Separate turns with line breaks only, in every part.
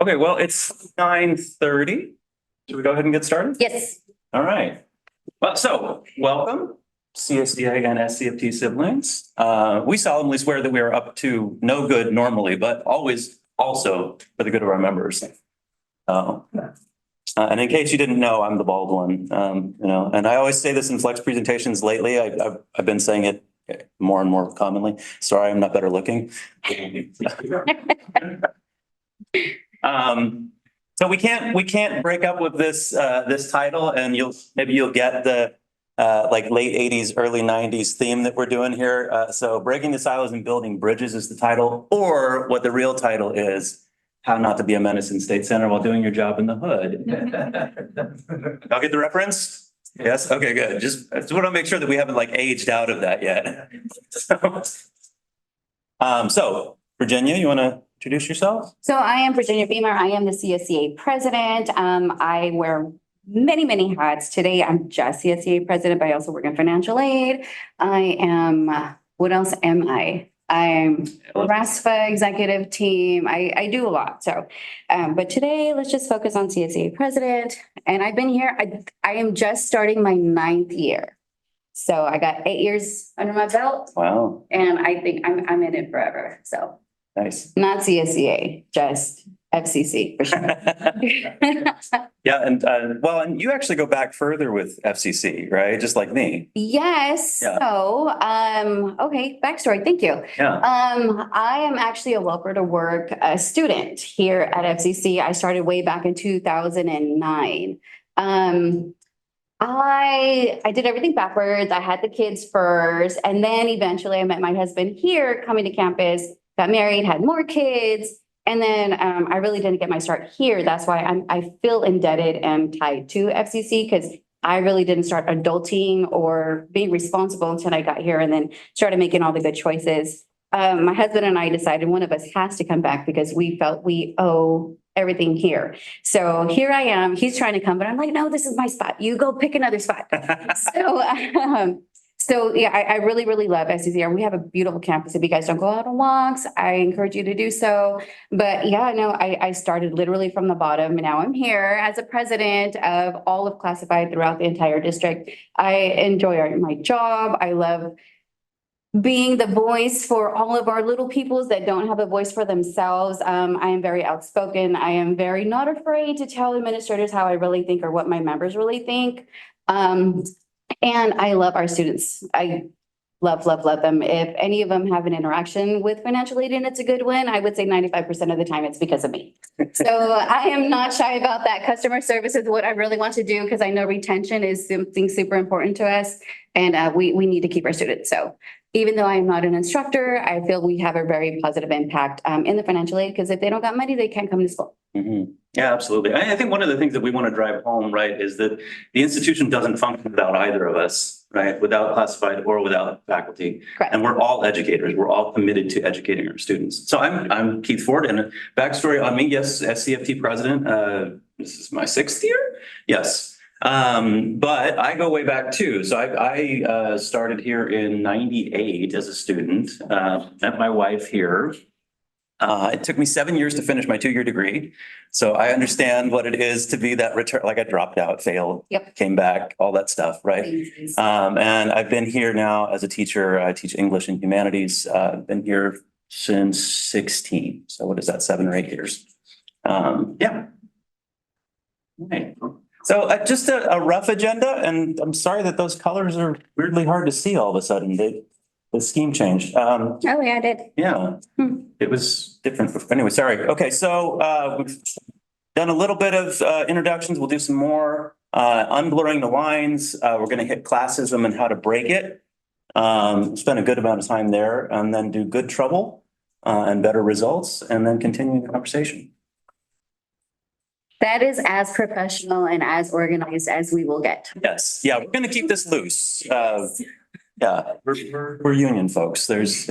Okay, well, it's 9:30. Should we go ahead and get started?
Yes.
All right. Well, so welcome, CSEA and SCFT siblings. We solemnly swear that we are up to no good normally, but always also for the good of our members. And in case you didn't know, I'm the bald one. And I always say this in flex presentations lately. I've been saying it more and more commonly. Sorry, I'm not better looking. So we can't break up with this title, and maybe you'll get the like late 80s, early 90s theme that we're doing here. So breaking the silos and building bridges is the title, or what the real title is, how not to be a menace in state center while doing your job in the hood. Y'all get the reference? Yes. Okay, good. Just want to make sure that we haven't like aged out of that yet. So Virginia, you want to introduce yourself?
So I am Virginia Beamer. I am the CSEA president. I wear many hats. Today, I'm just CSEA president, but I also work in financial aid. I am, what else am I? I'm RASFA executive team. I do a lot. So, but today let's just focus on CSEA president. And I've been here, I am just starting my 9th year. So I got 8 years under my belt.
Wow.
And I think I'm in it forever. So.
Nice.
Not CSEA, just FCC for sure.
Yeah, and you actually go back further with FCC, right? Just like me.
Yes.
Yeah.
So, okay, backstory. Thank you.
Yeah.
I am actually a welfare to work student here at FCC. I started way back in 2009. I did everything backwards. I had the kids first, and then eventually I met my husband here coming to campus, got married, had more kids. And then I really didn't get my start here. That's why I feel indebted and tied to FCC, because I really didn't start adulting or being responsible until I got here and then started making all the good choices. My husband and I decided one of us has to come back because we felt we owe everything here. So here I am. He's trying to come, but I'm like, no, this is my spot. You go pick another spot. So yeah, I really love SCCR. We have a beautiful campus. If you guys don't go out on walks, I encourage you to do so. But yeah, no, I started literally from the bottom, and now I'm here as a president of all of classified throughout the entire district. I enjoy my job. I love being the voice for all of our little peoples that don't have a voice for themselves. I am very outspoken. I am very not afraid to tell administrators how I really think or what my members really think. And I love our students. I love them. If any of them have an interaction with financial aid and it's a good one, I would say 95% of the time it's because of me. So I am not shy about that. Customer service is what I really want to do, because I know retention is something super important to us, and we need to keep our students. So even though I am not an instructor, I feel we have a very positive impact in the financial aid, because if they don't got money, they can't come to school.
Mm-hmm. Yeah, absolutely. I think one of the things that we want to drive home, right, is that the institution doesn't function without either of us, right? Without classified or without faculty.
Correct.
And we're all educators. We're all committed to educating our students. So I'm Keith Ford, and a backstory on me. Yes, SCFT president. This is my 6th year. Yes. But I go way back too. So I started here in '98 as a student, met my wife here. It took me 7 years to finish my 2-year degree. So I understand what it is to be that return, like I dropped out, failed, came back, all that stuff, right? And I've been here now as a teacher. I teach English and humanities. I've been here since 16. So what is that, 7 or 8 years? Yeah. Right. So just a rough agenda, and I'm sorry that those colors are weirdly hard to see all of a sudden. The scheme changed.
Oh yeah, I did.
Yeah, It was different. Anyway, sorry. Okay, so we've done a little bit of introductions. We'll do some more unblurring the lines. We're going to hit classism and how to break it. Spend a good amount of time there, and then do good trouble and better results, and then continue the conversation.
That is as professional and as organized as we will get.
Yes. Yeah, we're going to keep this loose. Yeah, we're union folks. There's,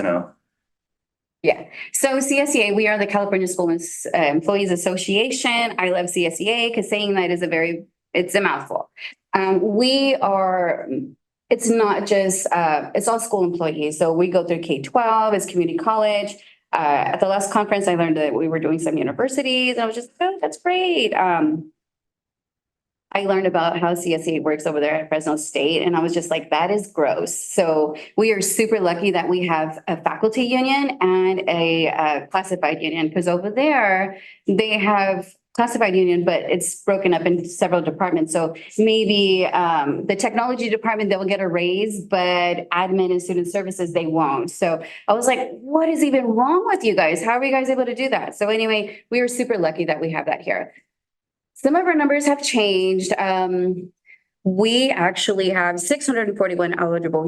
Yeah. So CSEA, we are the California School Employees Association. I love CSEA because saying that is it's a mouthful. It's not just, it's all school employees. So we go through K-12, it's community college. At the last conference, I learned that we were doing some universities, and I was just, oh, that's great. I learned about how CSEA works over there at Fresno State, and I was just like, that is gross. So we are super lucky that we have a faculty union and a classified union, because over there, they have classified union, but it's broken up into several departments. So maybe the technology department, they'll get a raise, but admin and student services, they won't. So I was like, what is even wrong with you guys? How are you guys able to do that? So anyway, we were super lucky that we have that here. Some of our numbers have changed. We actually have 641 eligible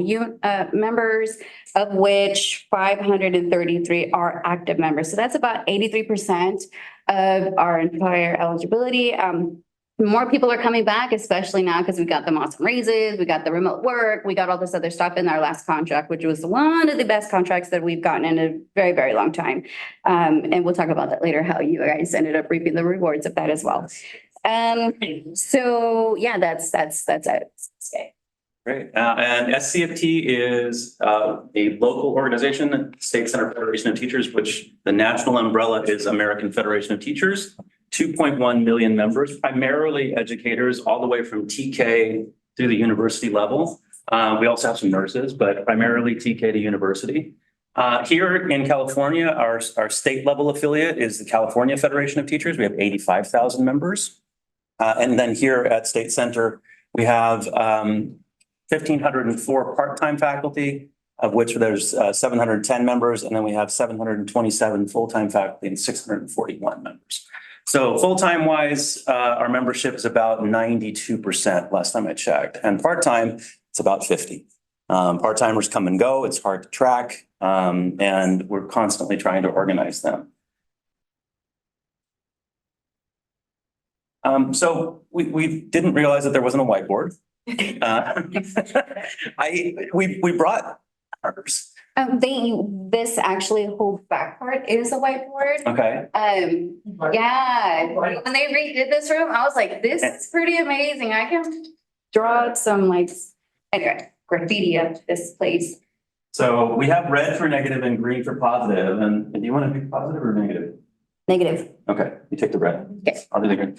members, of which 533 are active members. So that's about 83% of our entire eligibility. More people are coming back, especially now because we got them awesome raises, we got the remote work, we got all this other stuff in our last contract, which was one of the best contracts that we've gotten in a very, very long time. And we'll talk about that later, how you guys ended up reaping the rewards of that as well. So yeah, that's it.
Great. And SCFT is a local organization, State Center Federation of Teachers, which the national umbrella is American Federation of Teachers. 2.1 million members, primarily educators, all the way from TK through the university level. We also have some nurses, but primarily TK to university. Here in California, our state level affiliate is the California Federation of Teachers. We have 85,000 members. And then here at State Center, we have 1,504 part-time faculty, of which there's 710 members, and then we have 727 full-time faculty and 641 members. So full-time wise, our membership is about 92% last time I checked, and part-time, it's about 50. Part-timers come and go, it's hard to track, and we're constantly trying to organize them. So we didn't realize that there wasn't a whiteboard. We brought ours.
This actually whole back part is a whiteboard.
Okay.
Yeah, when they redid this room, I was like, this is pretty amazing. I can draw some like, anyway, graffiti of this place.
So we have red for negative and green for positive. And do you want to pick positive or negative?
Negative.
Okay, you take the red.
Yes.
I'll do the green.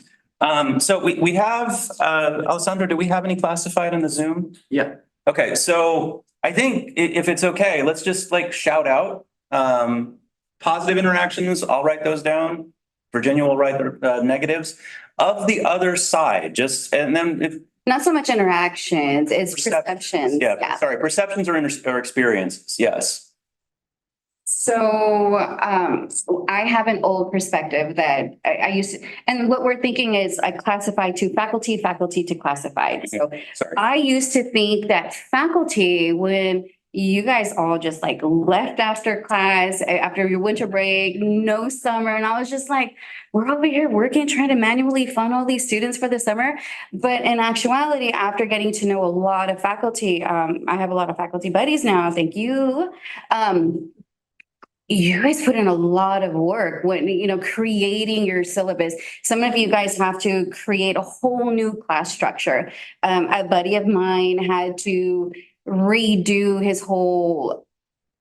So we have, Alessandro, do we have any classified in the Zoom?
Yeah.
Okay, so I think if it's okay, let's just like shout out positive interactions. I'll write those down. Virginia will write the negatives. Of the other side, just, and then if.
Not so much interactions, it's perceptions.
Yeah, sorry, perceptions or experiences, yes.
So I have an old perspective that I used to, and what we're thinking is I classify to faculty, faculty to classified. So
Sorry.
I used to think that faculty, when you guys all just like left after class, after your winter break, no summer, and I was just like, we're over here working, trying to manually fund all these students for the summer. But in actuality, after getting to know a lot of faculty, I have a lot of faculty buddies now, thank you. You guys put in a lot of work when, creating your syllabus. Some of you guys have to create a whole new class structure. A buddy of mine had to redo his whole,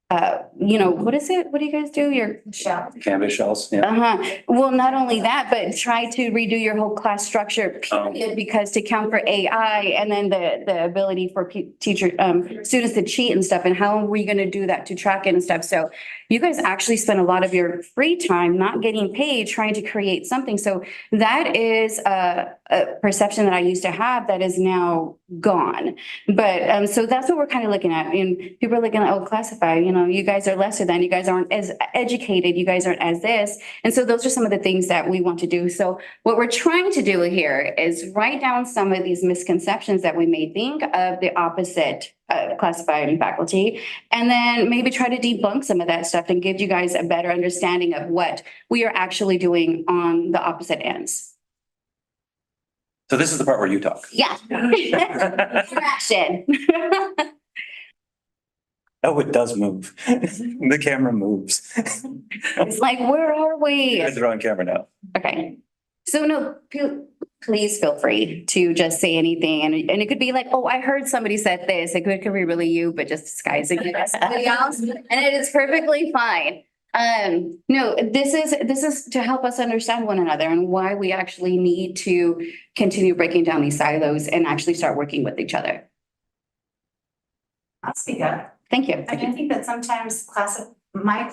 what is it? What do you guys do? Your shell.
Canvas shells, yeah.
Well, not only that, but try to redo your whole class structure, period, because to count for AI and then the ability for students to cheat and stuff. And how are we going to do that to track it and stuff? So you guys actually spend a lot of your free time not getting paid, trying to create something. So that is a perception that I used to have that is now gone. But so that's what we're kind of looking at. And people are looking at, oh, classify, you guys are lesser than, you guys aren't as educated, you guys aren't as this. And so those are some of the things that we want to do. So what we're trying to do here is write down some of these misconceptions that we may think of the opposite classified and faculty, and then maybe try to debunk some of that stuff and give you guys a better understanding of what we are actually doing on the opposite ends.
So this is the part where you talk.
Yeah. Interaction.
Oh, it does move. The camera moves.
It's like, where are we?
You guys are on camera now.
Okay. So no, please feel free to just say anything. And it could be like, oh, I heard somebody said this. It could be really you, but just disguising it as somebody else. And it is perfectly fine. No, this is to help us understand one another and why we actually need to continue breaking down these silos and actually start working with each other.
I'll speak up.
Thank you.
I mean, I think that sometimes classified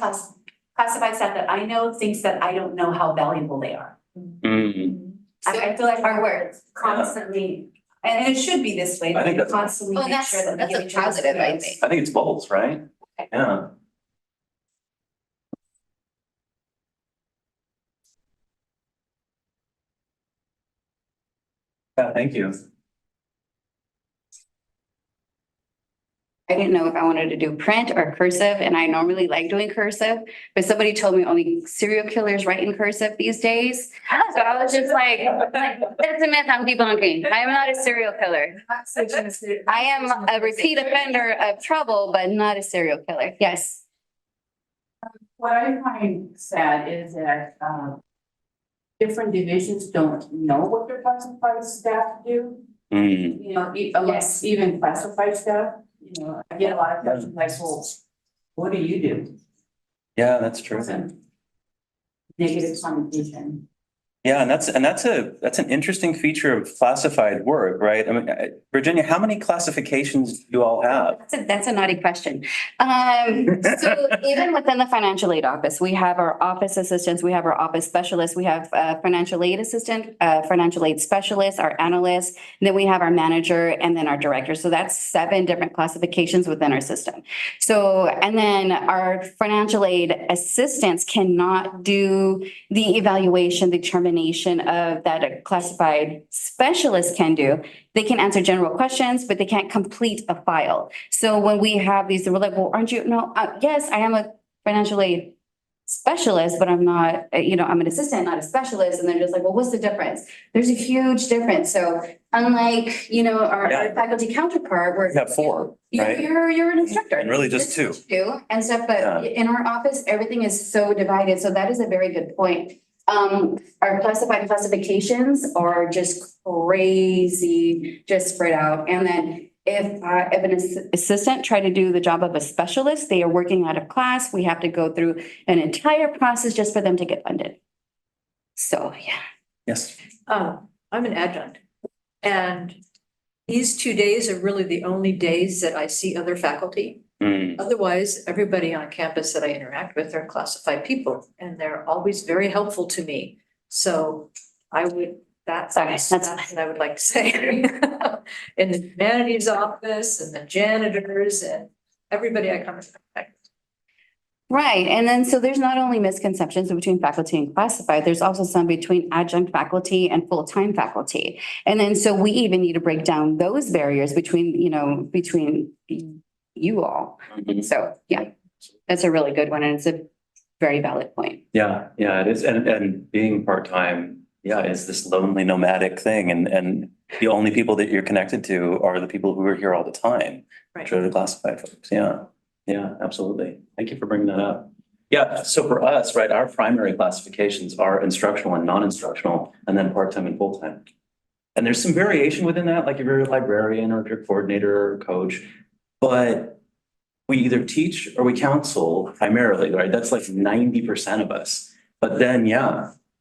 staff that I know thinks that I don't know how valuable they are. I feel like our work constantly, and it should be this way,
I think
we
that's-
constantly
Well,
make sure that we
that's
give
a
each other
positive, I
kudos.
think.
I think it's both, right?
Okay.
Yeah. Yeah, thank you.
I didn't know if I wanted to do print or cursive, and I normally like doing cursive, but somebody told me only serial killers write in cursive these days. So I was just like, that's a myth I'm debunking. I am not a serial killer. I am a repeat offender of trouble, but not a serial killer. Yes.
What I find sad is that, different divisions don't know what their classified staff do.
Mm.
You know,
Yes.
even classified staff, you know, I get a lot of questions like, well, what do you do?
Yeah, that's true.
Negative connotation.
Yeah, and that's an interesting feature of classified work, right? I mean, Virginia, how many classifications do you all have?
That's a naughty question. So even within the financial aid office, we have our office assistants, we have our office specialists, we have a financial aid assistant, financial aid specialist, our analyst, and then we have our manager and then our director. So that's 7 different classifications within our system. So, and then our financial aid assistants cannot do the evaluation, determination of that a classified specialist can do. They can answer general questions, but they can't complete a file. So when we have these, we're like, well, aren't you? No, yes, I am a financial aid specialist, but I'm not, I'm an assistant, not a specialist. And they're just like, well, what's the difference? There's a huge difference. So unlike, our
Yeah.
faculty counterpart, where
You have 4, right?
you're an instructor.
And really just 2.
And stuff, but
Yeah.
in our office, everything is so divided. So that is a very good point. Our classified classifications are just crazy, just spread out. And then if an assistant try to do the job of a specialist, they are working out of class. We have to go through an entire process just for them to get funded. So, yeah.
Yes.
I'm an adjunct. And these 2 days are really the only days that I see other faculty.
Mm.
Otherwise, everybody on campus that I interact with are classified people, and they're always very helpful to me. So that's
Okay,
what I would like to say. In the humanities office and the janitors and everybody I come in contact with.
Right. And then, so there's not only misconceptions between faculty and classified, there's also some between adjunct faculty and full-time faculty. And then, so we even need to break down those barriers between you all.
Mhm.
So, yeah, that's a really good one. And it's a very valid point.
Yeah, it is. And being part-time, is this lonely nomadic thing. And the only people that you're connected to are the people who are here all the time.
Right.
Which are the classified folks. Yeah, absolutely. Thank you for bringing that up. Yeah, so for us, right, our primary classifications are instructional and non-instructional, and then part-time and full-time. And there's some variation within that, like if you're a librarian or if you're a coordinator or coach, but we either teach or we counsel primarily, right? That's like 90% of us. But then,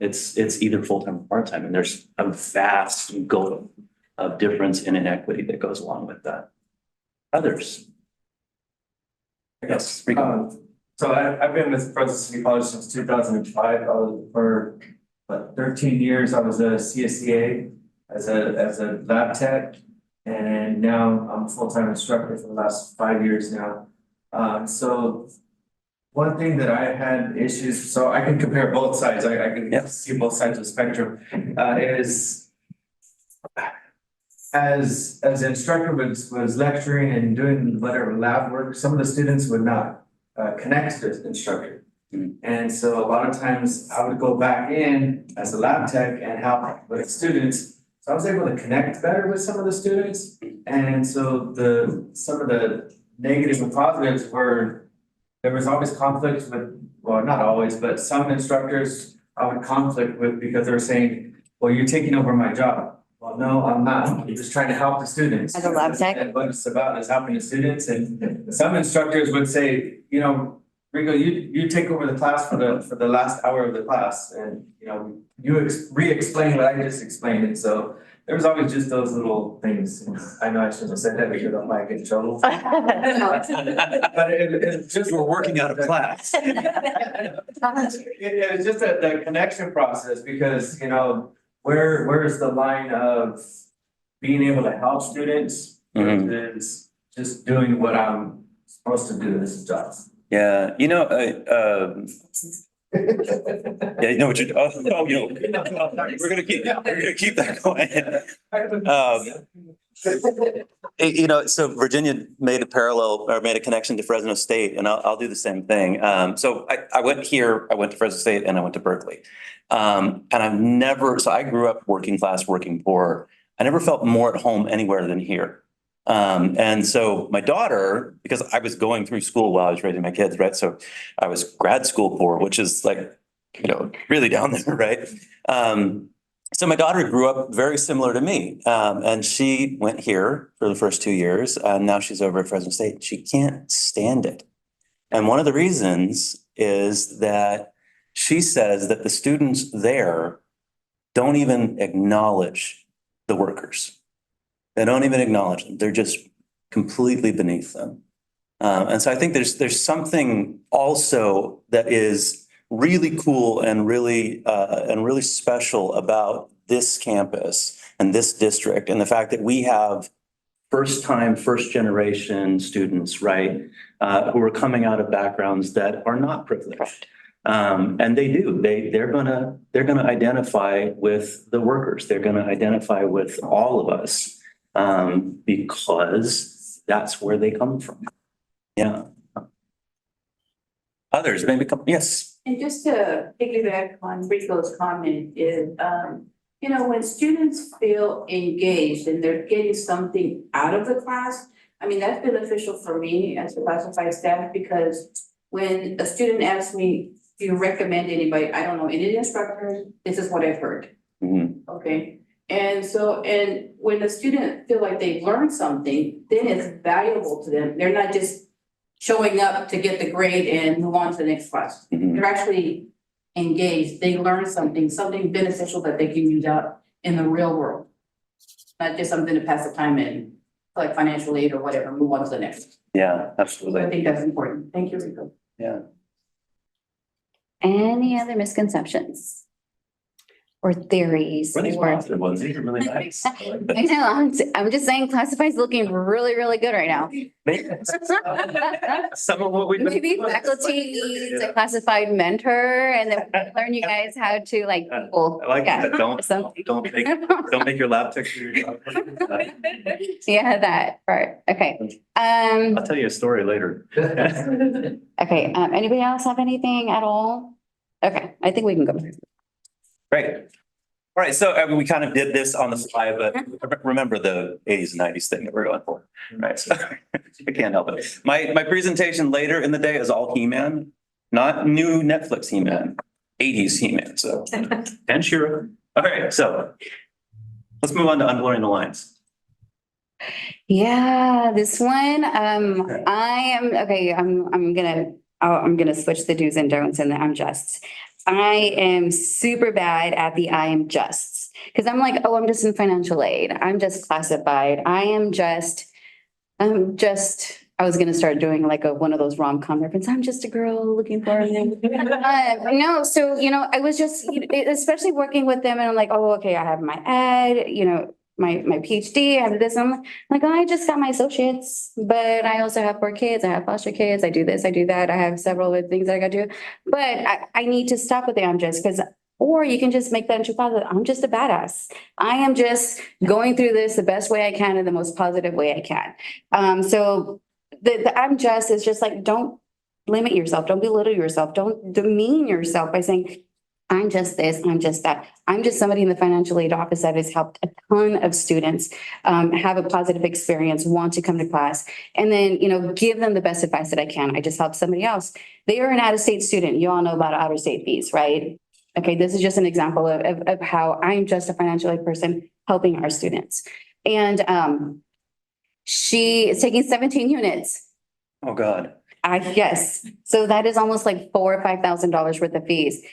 it's either full-time or part-time, and there's a vast gulf of difference in inequity that goes along with that. Others? Yes, Rico.
So I've been with Fresno City College since 2005. I was for 13 years. I was a CSEA as a lab tech, and now I'm a full-time instructor for the last 5 years now. So one thing that I had issues, so I can compare both sides. I can see both sides of the spectrum. Is as the instructor was lecturing and doing whatever lab work, some of the students would not connect to the instructor.
Mm.
And so a lot of times I would go back in as a lab tech and help with students. So I was able to connect better with some of the students. And so some of the negatives and positives were, there was always conflict with, well, not always, but some instructors I would conflict with because they're saying, well, you're taking over my job. Well, no, I'm not. I'm just trying to help the students.
As a lab tech?
And what it's about is helping the students. And some instructors would say, Rico, you take over the class for the last hour of the class and, you know, you re-explain what I just explained. And so there was always just those little things. I know I shouldn't have said that because I might get in trouble. But it's just.
We're working out of class.
It's just the connection process because, you know, where's the line of being able to help students versus just doing what I'm supposed to do, this is jobs.
Yeah, you know, yeah, you know what you're, you know, we're gonna keep that going. You know, so Virginia made a parallel or made a connection to Fresno State, and I'll do the same thing. So I went here, I went to Fresno State and I went to Berkeley. And I've never, so I grew up working class, working poor. I never felt more at home anywhere than here. And so my daughter, because I was going through school while I was raising my kids, right? So I was grad school poor, which is like, you know, really down there, right? So my daughter grew up very similar to me. And she went here for the first 2 years, and now she's over at Fresno State. She can't stand it. And one of the reasons is that she says that the students there don't even acknowledge the workers. They don't even acknowledge them. They're just completely beneath them. And so I think there's something also that is really cool and really special about this campus and this district, and the fact that we have first generation students, right, who are coming out of backgrounds that are not privileged. And they're gonna identify with the workers. They're gonna identify with all of us. Because that's where they come from. Yeah. Others maybe come, yes.
And just to piggyback on Rico's comment is, you know, when students feel engaged and they're getting something out of the class, I mean, that's beneficial for me as a classified staff, because when a student asks me, do you recommend anybody? I don't know any instructors, this is what I've heard. Okay. And so, and when the student feel like they've learned something, then it's valuable to them. They're not just showing up to get the grade and move on to the next class. They're actually engaged. They learn something beneficial that they can use out in the real world. Not just something to pass the time in, like financial aid or whatever, move on to the next.
Yeah,
So
absolutely.
I think that's important. Thank you, Rico.
Yeah.
Any other misconceptions? Or theories?
Or these
or-
positive ones, these are really nice. I like
I
this.
know, I'm just saying classified's looking really, really good right now.
Some of what we've been.
Maybe faculty needs a classified mentor, and then learn you guys how to like people.
I like
Yeah,
that. Don't make your lab tech.
Yeah, that part. Okay.
I'll tell you a story later.
Okay, anybody else have anything at all? Okay, I think we can go.
Great. All right, so we kind of did this on the fly, but remember the 80s and 90s thing that we're going for, right? So I can't help it. My presentation later in the day is all He-Man, not new Netflix He-Man, 80s He-Man, so. And Shira. All right, so let's move on to unblurring the lines.
Yeah, this one, I'm gonna switch the do's and don'ts and the I'm just. I am super bad at the I am just, because I'm like, oh, I'm just in financial aid. I'm just classified. I was gonna start doing like one of those rom-com references. I'm just a girl looking for a man. No, so, you know, I was just, especially working with them and I'm like, oh, okay, I have my ed, you know, my PhD, I have this, I'm like, oh, I just got my associates, but I also have 4 kids, I have foster kids, I do this, I do that, I have several other things that I gotta do. But I need to stop with the I'm just, because, or you can just make that into positive, I'm just a badass. I am just going through this the best way I can in the most positive way I can. So the I'm just is just like, don't limit yourself, don't belittle yourself, don't demean yourself by saying, I'm just this, I'm just that. I'm just somebody in the financial aid office that has helped a ton of students have a positive experience, want to come to class, and then, you know, give them the best advice that I can. I just helped somebody else. They are an out-of-state student. You all know about out-of-state fees, right? Okay, this is just an example of how I'm just a financial aid person helping our students. And she is taking 17 units.
Oh, God.
Yes, so that is almost like $4,000 or $5,000 worth of fees.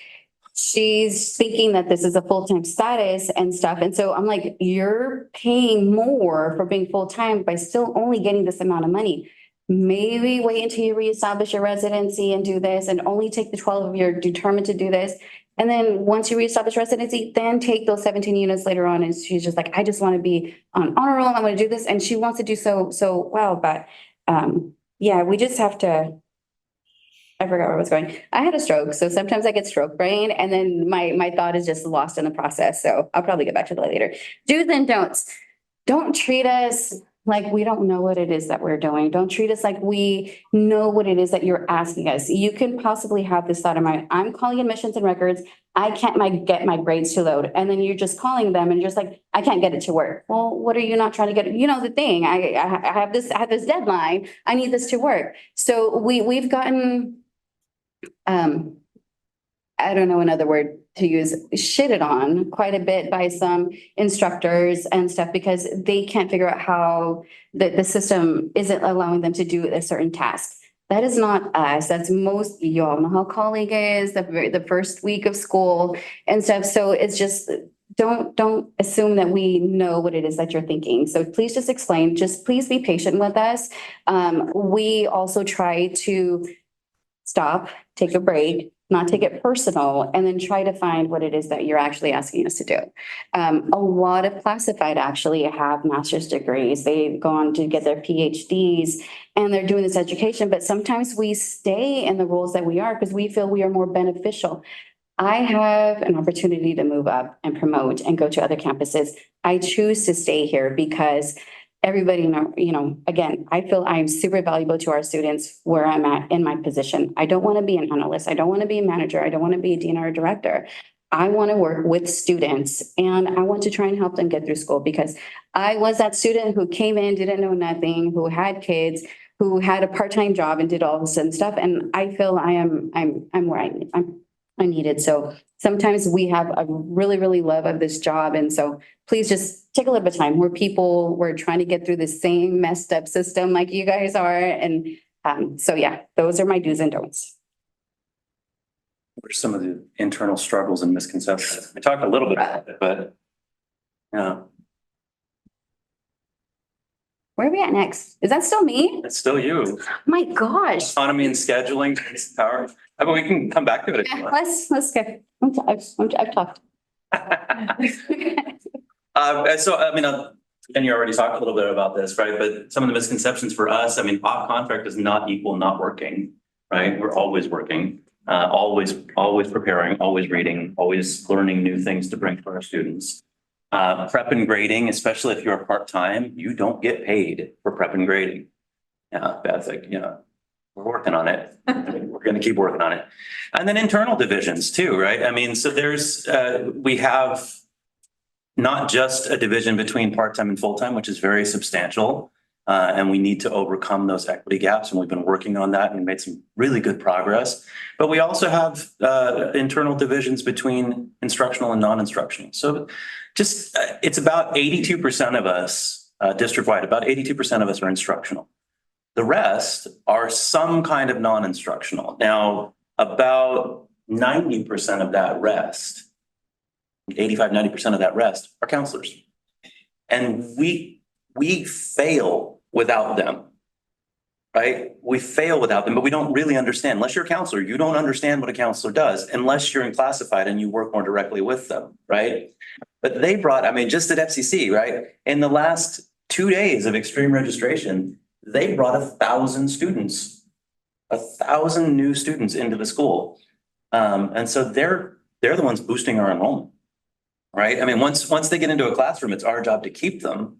She's thinking that this is a full-time status and stuff, and so I'm like, you're paying more for being full-time by still only getting this amount of money. Maybe wait until you reestablish your residency and do this, and only take the 12 if you're determined to do this. And then once you reestablish residency, then take those 17 units later on. And she's just like, I just want to be on honor roll. I'm going to do this, and she wants to do so well, but yeah, we just have to. I forgot where I was going. I had a stroke, so sometimes I get stroke brain, and then my thought is just lost in the process. So I'll probably get back to that later. Do's and don'ts. Don't treat us like we don't know what it is that we're doing. Don't treat us like we know what it is that you're asking us. You can possibly have this thought in mind. I'm calling admissions and records. I can't get my grades to load. And then you're just calling them and you're just like, I can't get it to work. Well, what are you not trying to get? You know, the thing, I have this deadline. I need this to work. So we've gotten, I don't know another word to use, shitted on quite a bit by some instructors and stuff because they can't figure out how the system isn't allowing them to do a certain task. That is not us. That's most, you all know how colleague is, the first week of school and stuff. So it's just, don't assume that we know what it is that you're thinking. So please just explain, just please be patient with us. We also try to stop, take a break, not take it personal, and then try to find what it is that you're actually asking us to do. A lot of classified actually have master's degrees. They've gone to get their PhDs and they're doing this education, but sometimes we stay in the roles that we are because we feel we are more beneficial. I have an opportunity to move up and promote and go to other campuses. I choose to stay here because everybody know, again, I feel I'm super valuable to our students where I'm at in my position. I don't want to be an analyst. I don't want to be a manager. I don't want to be a dean or a director. I want to work with students and I want to try and help them get through school because I was that student who came in, didn't know nothing, who had kids, who had a part-time job and did all this and stuff. And I feel I'm where I'm needed. So sometimes we have a really love of this job. And so please just take a little bit of time. We're trying to get through the same messed up system like you guys are. And so yeah, those are my do's and don'ts.
What are some of the internal struggles and misconceptions? We talked a little bit about it, but yeah.
Where are we at next? Is that still me?
It's still you.
My gosh.
Autonomy and scheduling, power. I mean, we can come back to it if you
Yeah,
want.
let's go. I've talked.
So, I mean, and you already talked a little bit about this, right? But some of the misconceptions for us, I mean, off contract does not equal not working, right? We're always working, always preparing, always reading, always learning new things to bring to our students. Prep and grading, especially if you're part-time, you don't get paid for prep and grading. Yeah, that's like, we're working on it. We're going to keep working on it. And then internal divisions too, right? I mean, so there's, we have not just a division between part-time and full-time, which is very substantial. And we need to overcome those equity gaps. And we've been working on that and made some really good progress. But we also have internal divisions between instructional and non-instructional. So just, it's about 82% of us, district-wide, about 82% of us are instructional. The rest are some kind of non-instructional. Now, about 90% of that rest, 85-90% of that rest are counselors. And we fail without them, right? We fail without them, but we don't really understand. Unless you're a counselor, you don't understand what a counselor does unless you're in classified and you work more directly with them, right? But they brought, I mean, just at FCC, right? In the last 2 days of extreme registration, they brought 1,000 students, 1,000 new students into the school. And so they're the ones boosting our enrollment, right? I mean, once they get into a classroom, it's our job to keep them,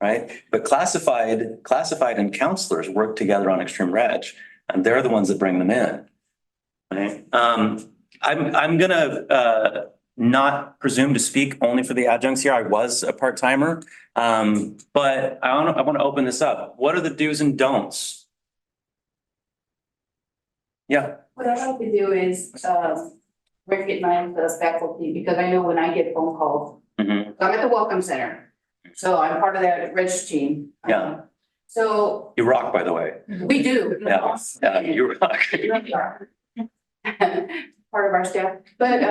right? But classified and counselors work together on extreme reg, and they're the ones that bring them in, right? I'm gonna not presume to speak only for the adjuncts here. I was a part-timer, but I want to open this up. What are the do's and don'ts? Yeah.
What I like to do is, recognize the faculty, because I know when I get phone calls,
Mm-hmm.
I'm at the Welcome Center. So I'm part of that reg team.
Yeah.
So
You rock, by the way.
we do.
Yeah, you rock.
Part of our staff, but,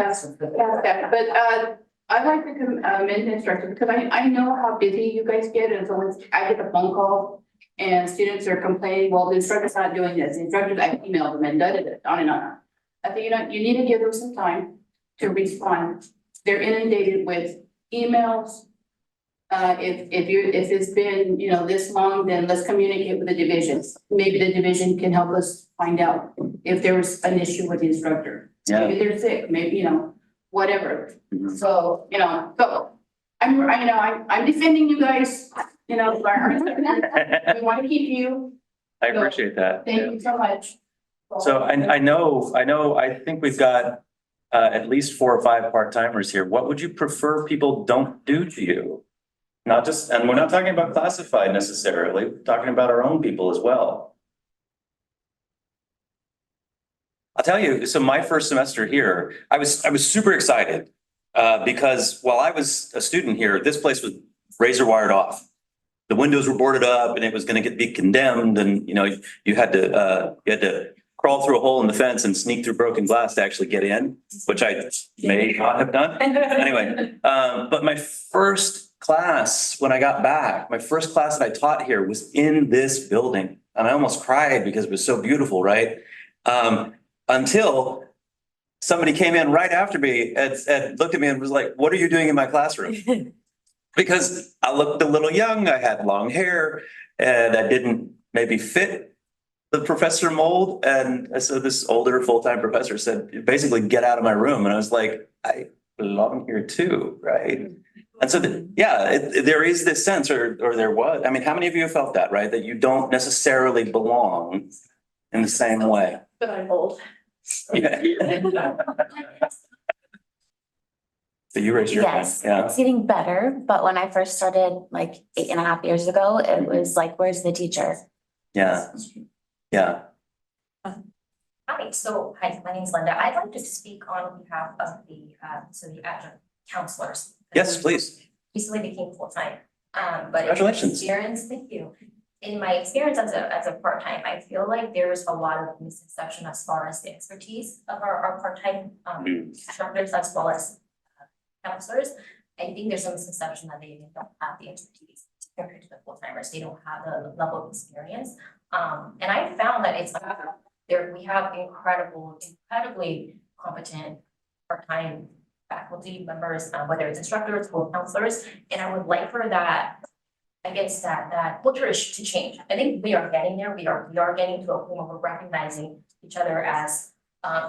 I'd like to commend the instructor because I know how busy you guys get, and so when I get the phone call and students are complaining, well, the instructor's not doing this, the instructors, I emailed them and on and on. I think, you need to give them some time to respond. They're inundated with emails. If it's been, this long, then let's communicate with the divisions. Maybe the division can help us find out if there was an issue with the instructor.
Yeah.
Maybe they're sick, maybe, whatever.
Mhm.
So, I'm defending you guys, we want to keep you.
I appreciate that.
Thank you so much.
So I think we've got at least 4 or 5 part-timers here. What would you prefer people don't do to you? Not just, and we're not talking about classified necessarily, we're talking about our own people as well. I'll tell you, so my first semester here, I was super excited because while I was a student here, this place was razor wired off. The windows were boarded up and it was going to be condemned, and you had to crawl through a hole in the fence and sneak through broken glass to actually get in, which I may not have done. Anyway, but my first class when I got back, my first class that I taught here was in this building, and I almost cried because it was so beautiful, right? Until somebody came in right after me and looked at me and was like, "What are you doing in my classroom?" Because I looked a little young, I had long hair, and I didn't maybe fit the professor mold. And so this older full-time professor said, basically, "Get out of my room." And I was like, I belong here too, right? And so, there is this sense, or there was, I mean, how many of you have felt that, right? That you don't necessarily belong in the same way.
But I'm old.
Yeah. So you raised your hand.
Yes,
Yeah.
it's getting better, but when I first started like 8.5 years ago, it was like, where's the teacher?
Yeah. Yeah.
Hi, my name is Linda. I'd like to speak on behalf of the adjunct counselors.
Yes, please.
Recently became full-time, but.
Congratulations.
Thank you. In my experience as a part-time, I feel like there's a lot of misconception as far as the expertise of our part-time instructors as well as counselors. I think there's some misconception that they don't have the expertise compared to the full-timers. They don't have the level of experience. And I found that it's there. We have incredibly competent part-time faculty members, whether it's instructors or counselors. And I would like for that, I guess that culture to change. I think we are getting there. We are getting to a point where we're recognizing each other as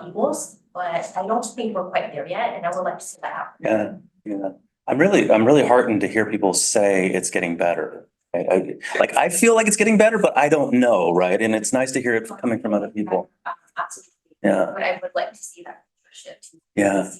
equals, but I don't think we're quite there yet. And I would like to see that happen.
Yeah. I'm really heartened to hear people say it's getting better. Right? I feel like it's getting better, but I don't know, right? And it's nice to hear it coming from other people.
Absolutely.
Yeah.
But I would like to see that shift.
Yeah.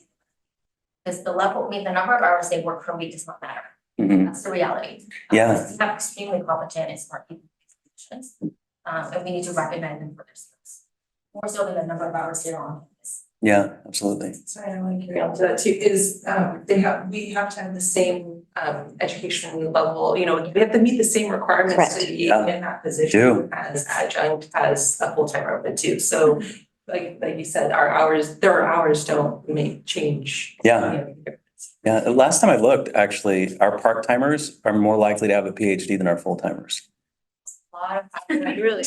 Because the number of hours they work per week does not matter.
Mhm.
That's the reality.
Yeah.
We have extremely competent and smart people in these positions, and we need to recognize them for their skills. More so than the number of hours they're on campus.
Yeah, absolutely.
Sorry, I want to carry on to that too, is we have to have the same education level, we have to meet the same requirements
Correct.
to be
Yeah.
in that position as adjunct, as a full-timer open too. So like you said, our hours don't make change.
Yeah. Yeah. The last time I looked, actually, our part-timers are more likely to have a PhD than our full-timers.
A lot of
Really?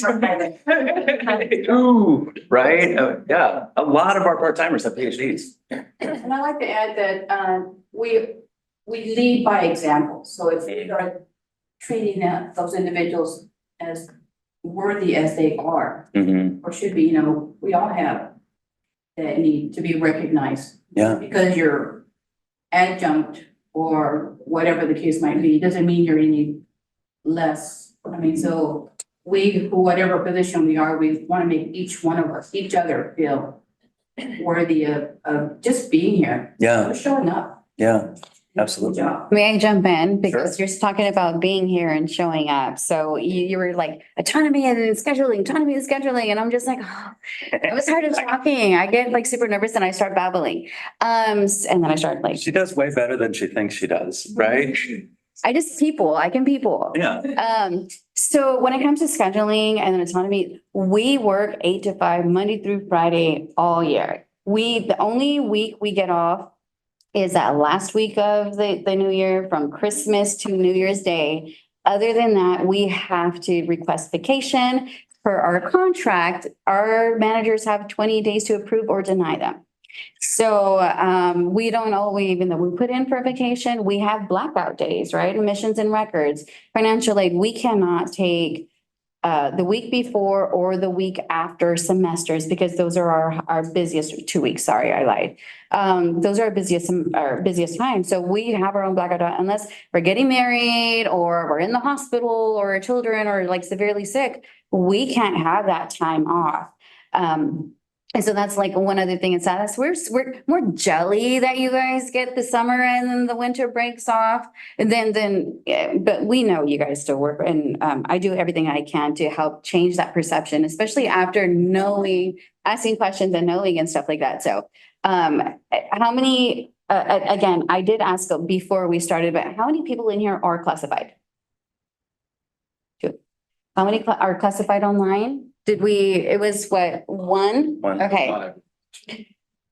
Ooh, right? Yeah. A lot of our part-timers have PhDs.
And I'd like to add that we lead by example. So if we are treating those individuals as worthy as they are,
Mhm.
or should be, we all have that need to be recognized.
Yeah.
Because you're adjunct or whatever the case might be, doesn't mean you're any less. I mean, so we, whatever position we are, we want to make each other feel worthy of just being here.
Yeah.
We're showing up.
Yeah. Absolutely.
Good job.
May I jump in? Because
Sure.
you're talking about being here and showing up. So you were like autonomy and scheduling. And I'm just like, oh, it was hard talking. I get like super nervous and I start babbling. And then I start like,
She does way better than she thinks she does, right?
I can people.
Yeah.
So when it comes to scheduling and autonomy, we work 8 to 5, Monday through Friday, all year. The only week we get off is that last week of the new year, from Christmas to New Year's Day. Other than that, we have to request vacation. Per our contract, our managers have 20 days to approve or deny them. So we don't always, even though we put in for vacation, we have blackout days, right? Admissions and records, financial aid. We cannot take the week before or the week after semesters, because those are our busiest 2 weeks. Sorry, I lied. Those are our busiest time. So we have our own blackout unless we're getting married or we're in the hospital or children are like severely sick. We can't have that time off. And so that's like one other thing. It's us. We're more jelly that you guys get the summer and then the winter breaks off. And then, but we know you guys still work, and I do everything I can to help change that perception, especially after knowing, asking questions and knowing and stuff like that. So, how many? Again, I did ask before we started, but how many people in here are classified? Two. How many are classified online? It was what, one?
One.
Okay.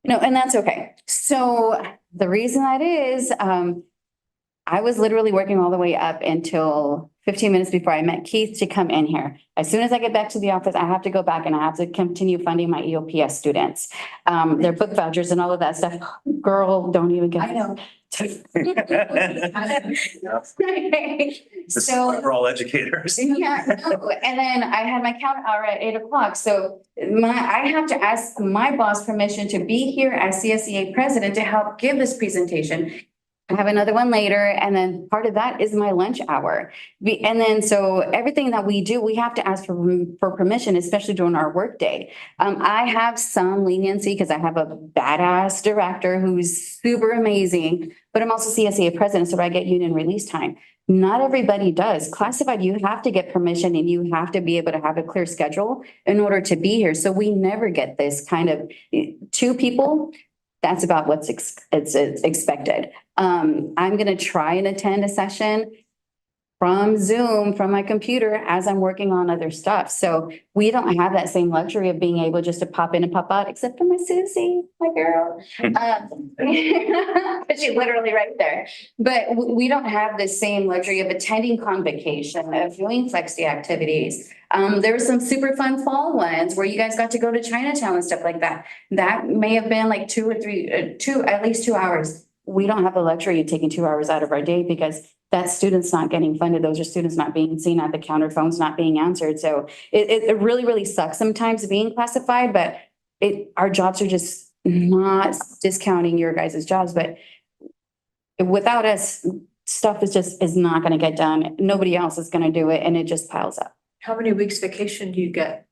No, and that's okay. So the reason that is, I was literally working all the way up until 15 minutes before I met Keith to come in here. As soon as I get back to the office, I have to go back and I have to continue funding my EOPS students. Their book vouchers and all of that stuff. Girl, don't even get.
I know.
So
We're all educators.
yeah, no. And then I had my count hour at 8 o'clock. So I have to ask my boss permission to be here as CSEA president to help give this presentation. I have another one later, and then part of that is my lunch hour. And then, so everything that we do, we have to ask for permission, especially during our workday. I have some leniency because I have a badass director who's super amazing, but I'm also CSEA president, so I get union release time. Not everybody does. Classified, you have to get permission and you have to be able to have a clear schedule in order to be here. So we never get this kind of 2 people. That's about what's expected. I'm going to try and attend a session from Zoom, from my computer, as I'm working on other stuff. So we don't have that same luxury of being able just to pop in and pop out, except for my Susie, my girl. She's literally right there. But we don't have the same luxury of attending convocation, of doing flexi activities. There were some super fun fall ones where you guys got to go to Chinatown and stuff like that. That may have been like 2 or 3, at least 2 hours. We don't have the luxury of taking 2 hours out of our day because that student's not getting funded. Those are students not being seen at the counter, phones not being answered. So it really, really sucks sometimes being classified, but our jobs are just not discounting your guys' jobs, but without us, stuff is not going to get done. Nobody else is going to do it, and it just piles up.
How many weeks vacation do you get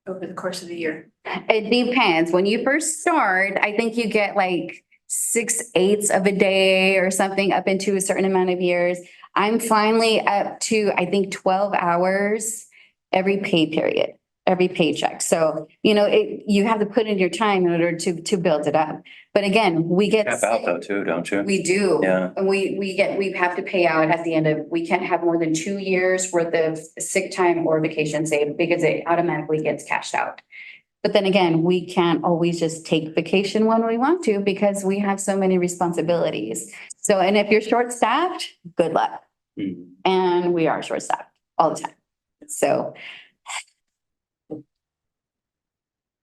over the course of the year?
It depends. When you first start, I think you get like 6/8 of a day or something up into a certain amount of years. I'm finally up to, I think, 12 hours every pay period, every paycheck. So, you have to put in your time in order to build it up. But again, we get.
Cap out though too, don't you?
We do.
Yeah.
And we have to pay out at the end of, we can't have more than 2 years worth of sick time or vacation saved because it automatically gets cashed out. But then again, we can't always just take vacation when we want to because we have so many responsibilities. So, and if you're short-staffed, good luck.
Mhm.
And we are short-staffed all the time. So.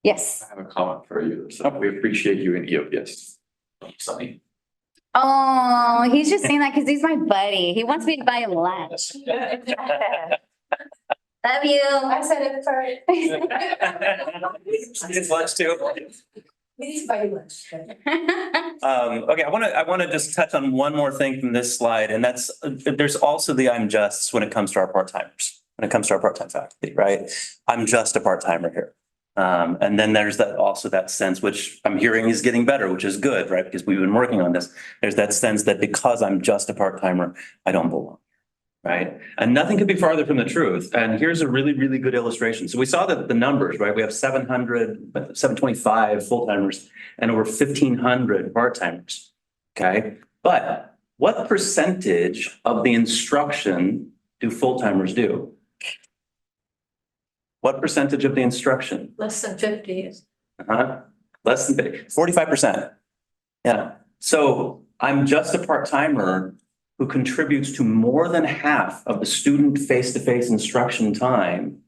Yes.
I have a comment for you. So we appreciate you in EOPS. Sunny.
Oh, he's just saying that because he's my buddy. He wants me to buy him lunch. Love you.
I said it first.
It's lunch too.
We need to buy you lunch.
Okay, I want to just touch on one more thing from this slide, and that's there's also the I'm just when it comes to our part-timers, when it comes to our part-time faculty, right? I'm just a part-timer here. And then there's that sense, which I'm hearing is getting better, which is good, right? Because we've been working on this. There's that sense that because I'm just a part-timer, I don't belong. Right? And nothing could be farther from the truth. And here's a really, really good illustration. So we saw that the numbers, right? We have 725 full-timers and over 1,500 part-timers. Okay. But what percentage of the instruction do full-timers do? What percentage of the instruction?
Less than 50 is.
Less than 45%. Yeah. So I'm just a part-timer who contributes to more than half of the student face-to-face instruction time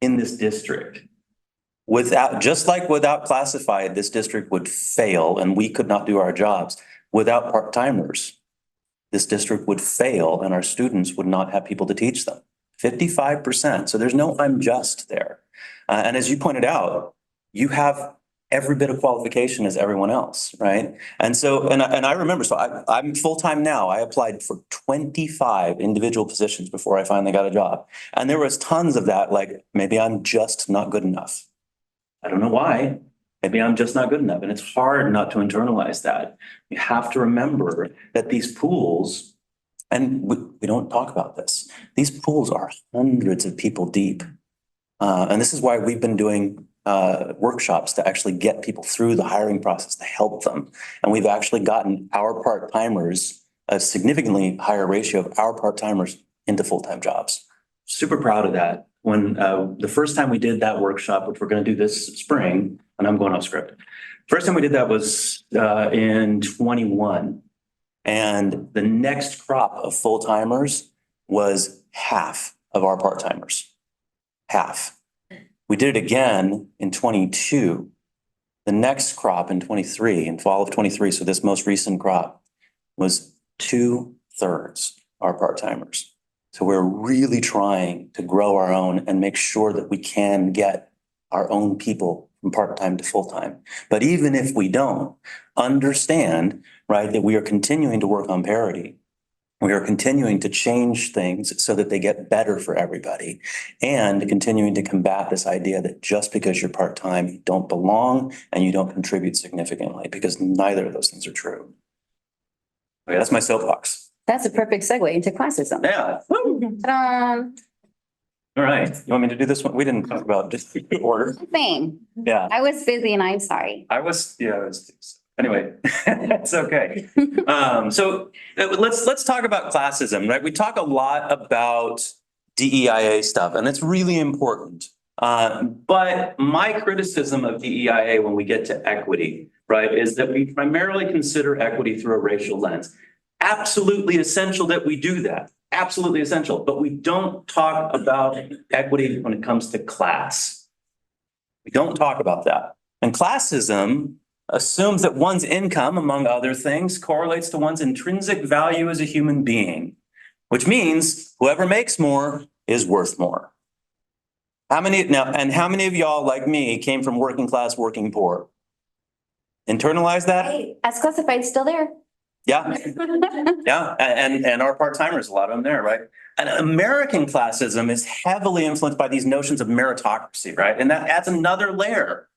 in this district. Without classified, this district would fail and we could not do our jobs. Without part-timers, this district would fail and our students would not have people to teach them. 55%. So there's no I'm just there. And as you pointed out, you have every bit of qualification as everyone else, right? And so, and I remember, so I'm full-time now. I applied for 25 individual positions before I finally got a job. And there was tons of that, like, maybe I'm just not good enough. I don't know why. Maybe I'm just not good enough. And it's hard not to internalize that. You have to remember that these pools, and we don't talk about this, these pools are hundreds of people deep. And this is why we've been doing workshops to actually get people through the hiring process to help them. And we've actually gotten our part-timers, a significantly higher ratio of our part-timers into full-time jobs. Super proud of that. When the first time we did that workshop, which we're going to do this spring, and I'm going off script. First time we did that was in 21. And the next crop of full-timers was half of our part-timers. Half. We did it again in 22. The next crop in 23, in fall of 23, so this most recent crop was 2/3 our part-timers. So we're really trying to grow our own and make sure that we can get our own people from part-time to full-time. But even if we don't, understand, right, that we are continuing to work on parity. We are continuing to change things so that they get better for everybody and continuing to combat this idea that just because you're part-time, you don't belong and you don't contribute significantly, because neither of those things are true. Okay, that's my soapbox.
That's a perfect segue into classism.
Yeah.
Ta-da.
All right. You want me to do this one? We didn't talk about just the order.
Thing.
Yeah.
I was busy and I'm sorry.
Anyway, it's okay. So let's talk about classism, right? We talk a lot about DEIA stuff, and it's really important. But my criticism of DEIA when we get to equity, right, is that we primarily consider equity through a racial lens. Absolutely essential that we do that. Absolutely essential. But we don't talk about equity when it comes to class. We don't talk about that. And classism assumes that one's income, among other things, correlates to one's intrinsic value as a human being, which means whoever makes more is worth more. How many of y'all, like me, came from working class, working poor? Internalize that?
Hey, as classified, still there.
Yeah. Yeah. And our part-timers, a lot of them there, right? And American classism is heavily influenced by these notions of meritocracy, right? And that adds another layer.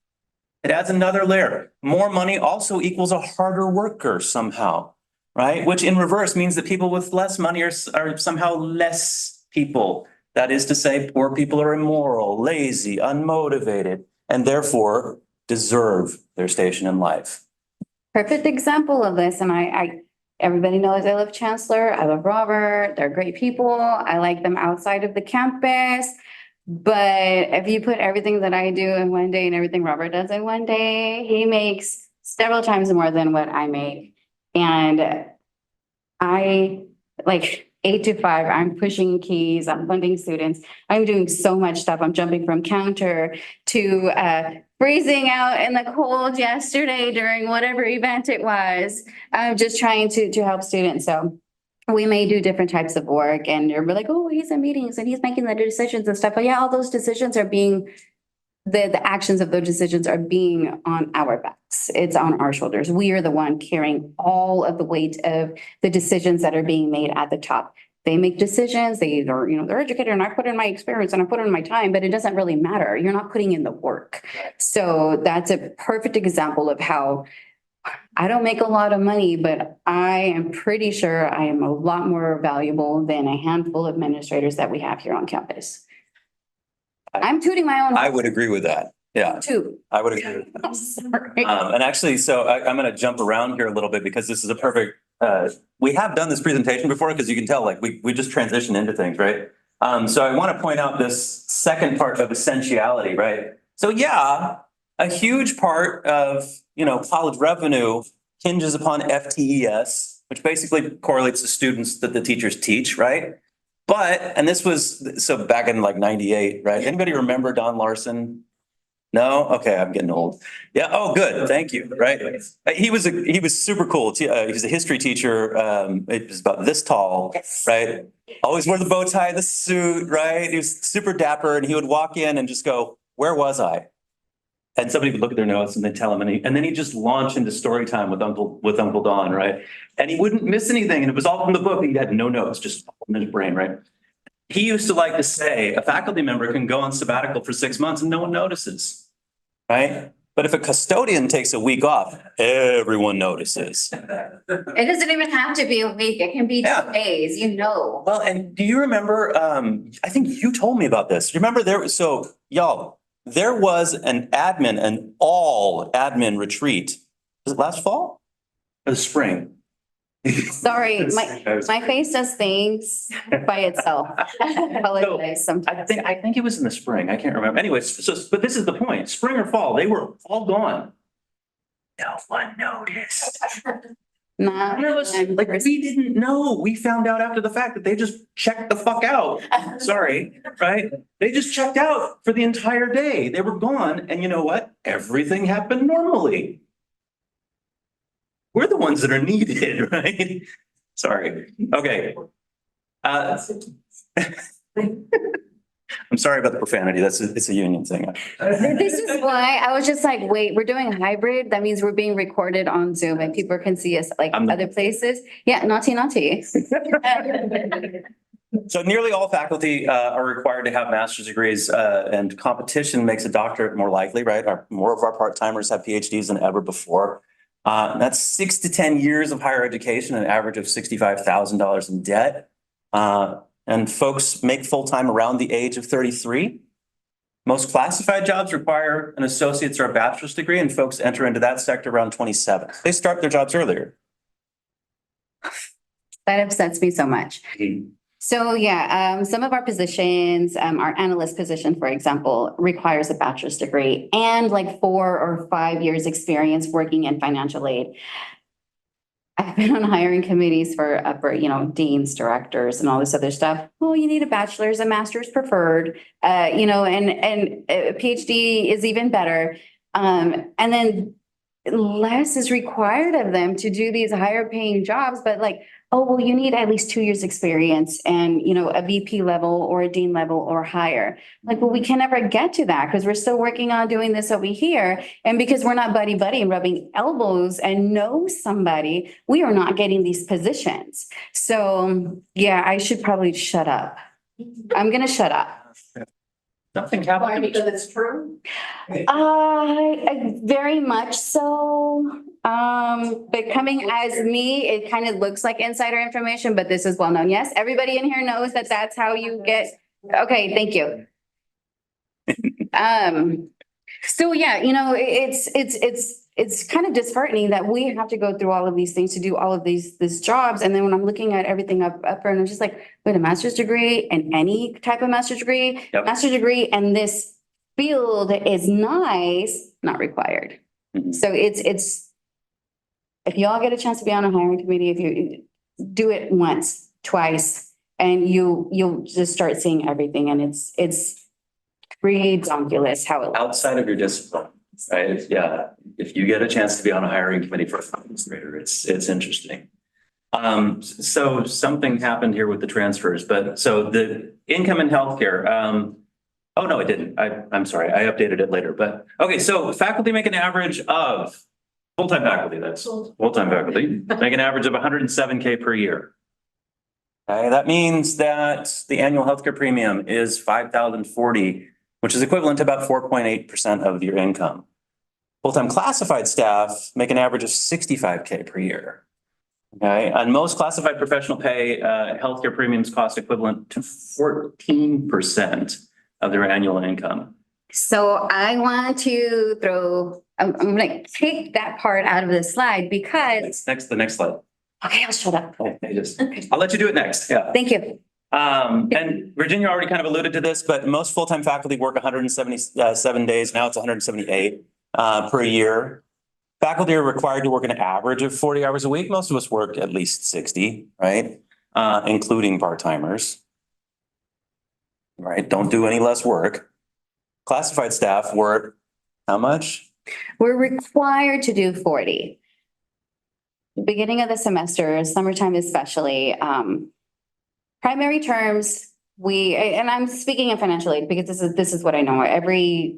It adds another layer. More money also equals a harder worker somehow, right? Which in reverse means that people with less money are somehow less people. That is to say, poor people are immoral, lazy, unmotivated, and therefore deserve their station in life.
Perfect example of this. And everybody knows I love Chancellor. I love Robert. They're great people. I like them outside of the campus. But if you put everything that I do in one day and everything Robert does in one day, he makes several times more than what I make. And I, like 8 to 5, I'm pushing keys, I'm funding students, I'm doing so much stuff. I'm jumping from counter to freezing out in the cold yesterday during whatever event it was. I'm just trying to help students. So we may do different types of work and you're like, oh, he's in meetings and he's making the decisions and stuff. But yeah, all those decisions are being, the actions of those decisions are being on our backs. It's on our shoulders. We are the one carrying all of the weight of the decisions that are being made at the top. They make decisions, they're educated, and I put in my experience and I put in my time, but it doesn't really matter. You're not putting in the work. So that's a perfect example of how I don't make a lot of money, but I am pretty sure I am a lot more valuable than a handful of administrators that we have here on campus. I'm tooting my own.
I would agree with that. Yeah,
Too.
I would agree with that.
Sorry.
And actually, so I'm going to jump around here a little bit because this is a perfect, we have done this presentation before because you can tell, like, we just transition into things, right? So I want to point out this second part of essentiality, right? So yeah, a huge part of, college revenue hinges upon FTES, which basically correlates to students that the teachers teach, right? But, and this was, so back in like 98, right? Anybody remember Don Larson? No? Okay, I'm getting old. Yeah, oh, good, thank you, right? He was super cool. He was a history teacher, it was about this tall, right? Always wore the bow tie, the suit, right? He was super dapper and he would walk in and just go, "Where was I?" And somebody would look at their notes and they'd tell him, and then he'd just launch into story time with Uncle Don, right? And he wouldn't miss anything, and it was all from the book. He had no notes, just in his brain, right? He used to like to say, a faculty member can go on sabbatical for 6 months and no one notices, right? But if a custodian takes a week off, everyone notices.
It doesn't even have to be a week. It can be 2 days,
Well, and do you remember, I think you told me about this. You remember there was an all admin retreat. Was it last fall? Or the spring?
Sorry, my face does things by itself. I apologize sometimes.
I think it was in the spring. I can't remember. Anyways, but this is the point. Spring or fall, they were all gone. No one noticed.
Nah,
Like, we didn't know. We found out after the fact that they just checked the fuck out. Sorry, right? They just checked out for the entire day. They were gone. And you know what? Everything happened normally. We're the ones that are needed, right? Sorry. Okay. I'm sorry about the profanity. It's a union thing.
This is why I was just like, wait, we're doing a hybrid. That means we're being recorded on Zoom and people can see us like other places. Yeah, naughty.
So nearly all faculty are required to have master's degrees, and competition makes a doctorate more likely, right? More of our part-timers have PhDs than ever before. That's 6 to 10 years of higher education, an average of $65,000 in debt. And folks make full-time around the age of 33. Most classified jobs require an associate's or a bachelor's degree, and folks enter into that sector around 27. They start their jobs earlier.
That upsets me so much. So yeah, some of our positions, our analyst position, for example, requires a bachelor's degree and like 4 or 5 years experience working in financial aid. I've been on hiring committees for upper, deans, directors, and all this other stuff. Well, you need a bachelor's, a master's preferred, and a PhD is even better. And then less is required of them to do these higher paying jobs, but like, oh, well, you need at least 2 years experience and, a VP level or a dean level or higher. Like, well, we can never get to that because we're still working on doing this over here. And because we're not buddy and rubbing elbows and know somebody, we are not getting these positions. So yeah, I should probably shut up. I'm going to shut up.
Nothing happened.
Because it's true.
Very much so. But coming as me, it kind of looks like insider information, but this is well known. Yes, everybody in here knows that that's how you get. Okay, thank you. So yeah, it's kind of disheartening that we have to go through all of these things to do all of these jobs. And then when I'm looking at everything up and I'm just like, wait, a master's degree and any type of master's degree, and this field is nice, not required. So it's if y'all get a chance to be on a hiring committee, if you do it once, twice, and you'll just start seeing everything, and it's ridiculous how it looks.
Outside of your discipline, right? Yeah, if you get a chance to be on a hiring committee for a administrator, it's interesting. So something happened here with the transfers, but so the income in healthcare. Oh no, it didn't. I'm sorry, I updated it later. But okay, so faculty make an average of full-time faculty. That's full-time faculty make an average of 107K per year. Okay, that means that the annual healthcare premium is $5,040, which is equivalent to about 4.8% of your income. Full-time classified staff make an average of 65K per year. Okay, and most classified professional pay, healthcare premiums cost equivalent to 14% of their annual income.
So I want to I'm going to take that part out of the slide because.
The next slide.
Okay, I'll shut up.
I'll let you do it next. Yeah.
Thank you.
And Virginia already kind of alluded to this, but most full-time faculty work 177 days. Now it's 178 per year. Faculty are required to work an average of 40 hours a week. Most of us work at least 60, right? Including part-timers. Right? Don't do any less work. Classified staff work how much?
We're required to do 40. Beginning of the semester, summertime especially, primary terms, and I'm speaking in financial aid because this is what I know. Every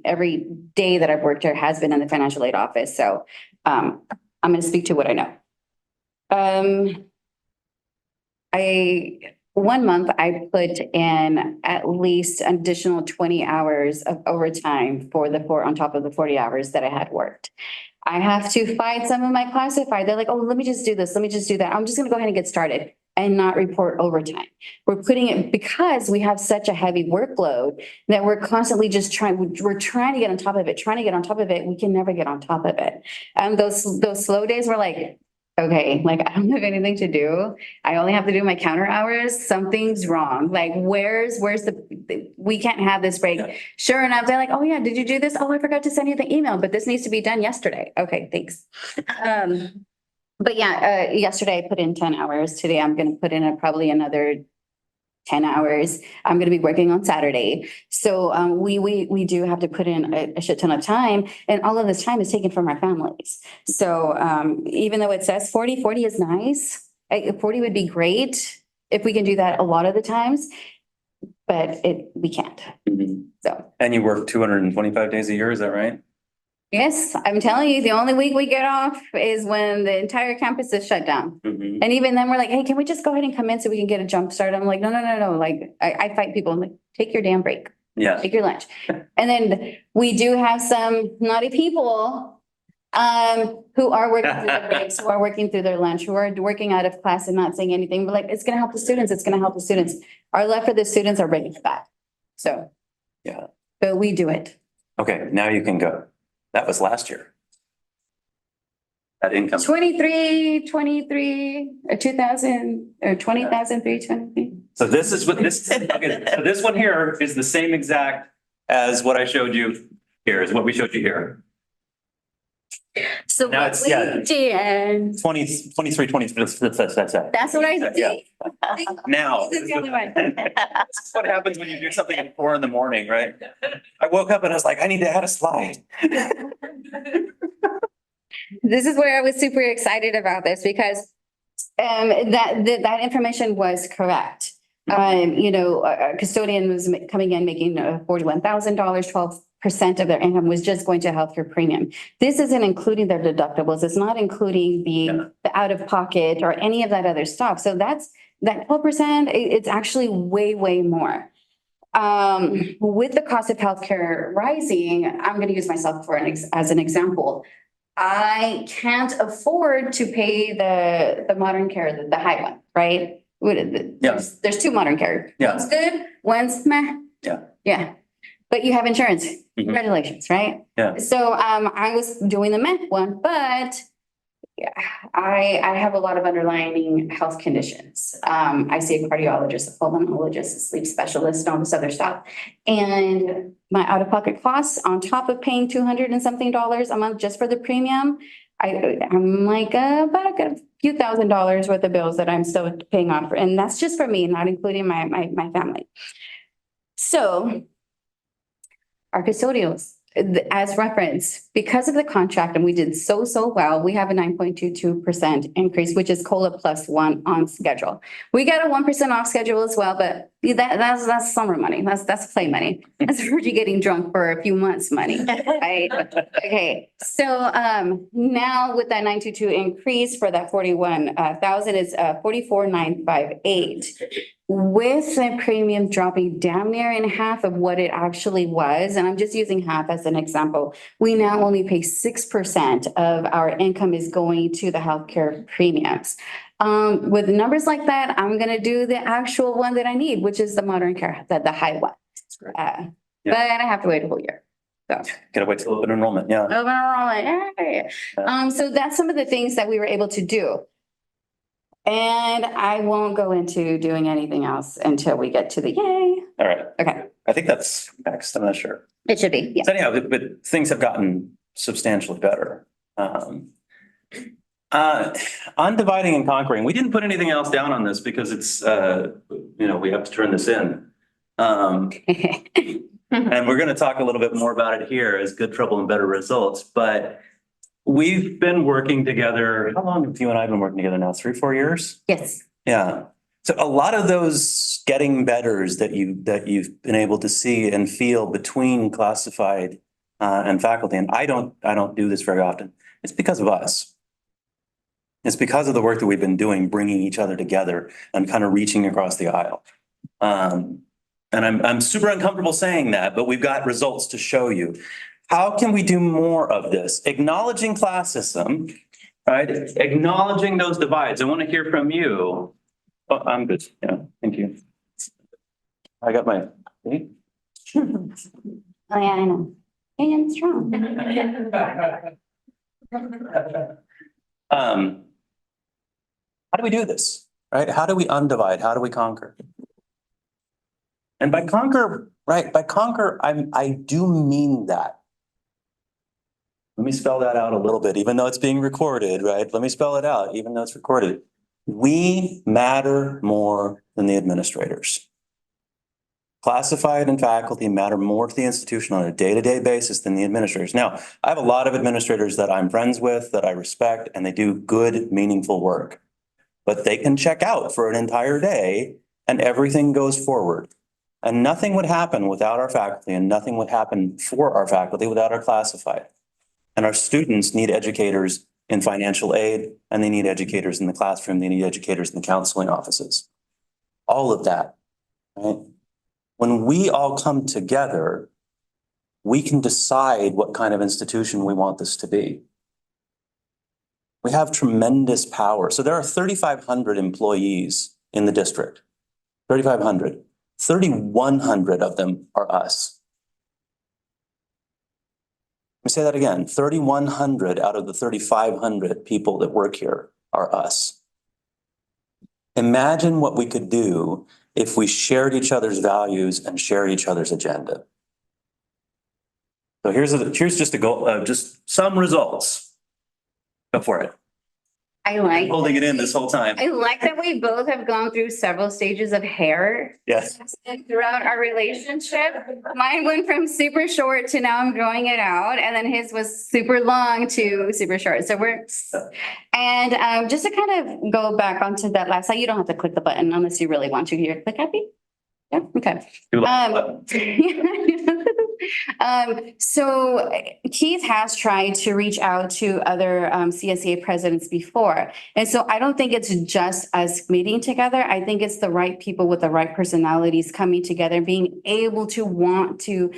day that I've worked here has been in the financial aid office. So I'm going to speak to what I know. 1 month I put in at least an additional 20 hours of overtime on top of the 40 hours that I had worked. I have to fight some of my classified. They're like, oh, let me just do this. Let me just do that. I'm just going to go ahead and get started and not report overtime. We're putting it because we have such a heavy workload that we're constantly just we're trying to get on top of it, trying to get on top of it. We can never get on top of it. Those slow days were like, okay, like I don't have anything to do. I only have to do my counter hours. Something's wrong. Like where's we can't have this break. Sure enough, they're like, oh yeah, did you do this? Oh, I forgot to send you the email, but this needs to be done yesterday. Okay, thanks. But yeah, yesterday I put in 10 hours. Today I'm going to put in probably another 10 hours. I'm going to be working on Saturday. So we do have to put in a shit ton of time, and all of this time is taken from our families. So even though it says 40 is nice. 40 would be great if we can do that a lot of the times, but we can't. So.
And you work 225 days a year, is that right?
Yes, I'm telling you, the only week we get off is when the entire campus is shut down.
Mhm.
And even then we're like, hey, can we just go ahead and come in so we can get a jump start? I'm like, no. Like I fight people. I'm like, take your damn break.
Yeah.
Take your lunch. And then we do have some naughty people who are working through their breaks, who are working through their lunch, who are working out of class and not saying anything. But like, it's going to help the students. It's going to help the students. Our love for the students are bringing it back. So.
Yeah.
But we do it.
Okay, now you can go. That was last year. That income.
23, or 2000, or 20,003, 23.
So this is what this, okay, so this one here is the same exact as what I showed you here, is what we showed you here.
So
Now
what
it's-
we
yeah.
did,
23, that's it.
that's what I did.
Now.
This is the only one.
This is what happens when you do something at 4 a.m, right? I woke up and I was like, I need to add a slide.
This is where I was super excited about this because that information was correct. A custodian was coming in making $41,000, 12% of their income was just going to healthcare premium. This isn't including their deductibles. It's not including the out of pocket or any of that other stuff. So that 12%, it's actually way, way more. With the cost of healthcare rising, I'm going to use myself as an example. I can't afford to pay the modern care, the high one, right? There's 2 modern care.
Yeah.
One's good, one's meh.
Yeah.
Yeah. But you have insurance. Congratulations, right?
Yeah.
So I was doing the meh one, but I have a lot of underlying health conditions. I see a cardiologist, a pulmonologist, a sleep specialist, and all this other stuff. And my out-of-pocket costs on top of paying $200 and something a month just for the premium, I'm like about a few $1,000s worth of bills that I'm still paying off. And that's just for me, not including my family. So our custodials, as reference, because of the contract, and we did so well, we have a 9.22% increase, which is COLA +1 on schedule. We got a 1% off schedule as well, but that's summer money. That's play money. That's for you getting drunk for a few months money, right? Okay, so now with that 922 increase for that 41,000 is 44,958. With the premium dropping down near in half of what it actually was, and I'm just using half as an example, we now only pay 6% of our income is going to the healthcare premiums. With numbers like that, I'm gonna do the actual one that I need, which is the modern care, the high one. But I have to wait a whole year. So.
Gotta wait till open enrollment, yeah.
Open enrollment, yay. So that's some of the things that we were able to do. And I won't go into doing anything else until we get to the yay.
All right.
Okay,
I think that's next. I'm not sure.
it should be, yeah.
So anyhow, but things have gotten substantially better. On dividing and conquering, we didn't put anything else down on this because it's, we have to turn this in. And we're going to talk a little bit more about it here as good trouble and better results. But we've been working together. How long have you and I been working together now? 3-4 years?
Yes.
Yeah. So a lot of those getting betters that you've been able to see and feel between classified and faculty, and I don't do this very often. It's because of us. It's because of the work that we've been doing, bringing each other together and kind of reaching across the aisle. And I'm super uncomfortable saying that, but we've got results to show you. How can we do more of this? Acknowledging classism, right? Acknowledging those divides. I want to hear from you. Oh, I'm good. Yeah, thank you. I got my.
Oh, yeah, I know. And strong.
How do we do this, right? How do we undivide? How do we conquer? And by conquer, right? By conquer, I do mean that. Let me spell that out a little bit, even though it's being recorded, right? Let me spell it out, even though it's recorded. We matter more than the administrators. Classified and faculty matter more to the institution on a day-to-day basis than the administrators. Now, I have a lot of administrators that I'm friends with, that I respect, and they do good, meaningful work. But they can check out for an entire day and everything goes forward. And nothing would happen without our faculty, and nothing would happen for our faculty without our classified. And our students need educators in financial aid, and they need educators in the classroom, they need educators in the counseling offices. All of that, right? When we all come together, we can decide what kind of institution we want this to be. We have tremendous power. So there are 3,500 employees in the district, 3,500. 3,100 of them are us. Let me say that again. 3,100 out of the 3,500 people that work here are us. Imagine what we could do if we shared each other's values and shared each other's agenda. So here's just a goal, just some results. Go for it.
I like.
Holding it in this whole time.
I like that we both have gone through several stages of hair.
Yes.
Throughout our relationship. Mine went from super short to now I'm growing it out. And then his was super long to super short. So and just to kind of go back onto that last slide, you don't have to click the button unless you really want to here. Click happy. Yeah, okay. So Keith has tried to reach out to other CSEA presidents before. And so I don't think it's just us meeting together. I think it's the right people with the right personalities coming together, being able to want to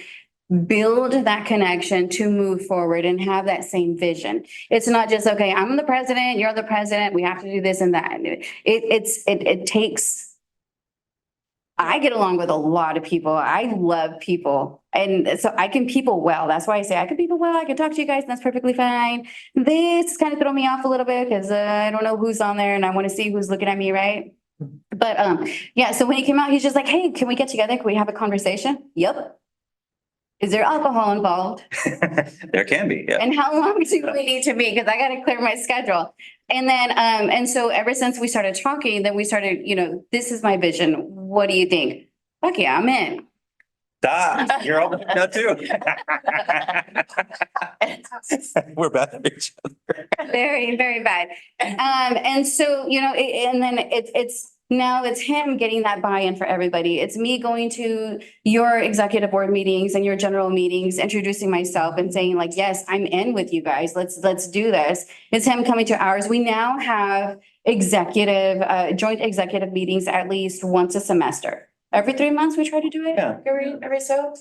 build that connection to move forward and have that same vision. It's not just, okay, I'm the president, you're the president, we have to do this and that. It takes. I get along with a lot of people. I love people. And so I can people well. That's why I say I can people well. I can talk to you guys and that's perfectly fine. This kind of throw me off a little bit because I don't know who's on there and I want to see who's looking at me, right? But yeah, so when he came out, he's just like, hey, can we get together? Can we have a conversation? Yep. Is there alcohol involved?
There can be, yeah.
And how long do we need to be? Because I got to clear my schedule. And then, and so ever since we started talking, then we started, this is my vision. What do you think? Fuck yeah, I'm in.
You're all now too. We're bad at each other.
Very, very bad. And so, and then now it's him getting that buy-in for everybody. It's me going to your executive board meetings and your general meetings, introducing myself and saying like, yes, I'm in with you guys. Let's do this. It's him coming to ours. We now have joint executive meetings at least once a semester. Every 3 months we try to do it.
Yeah.
Every so.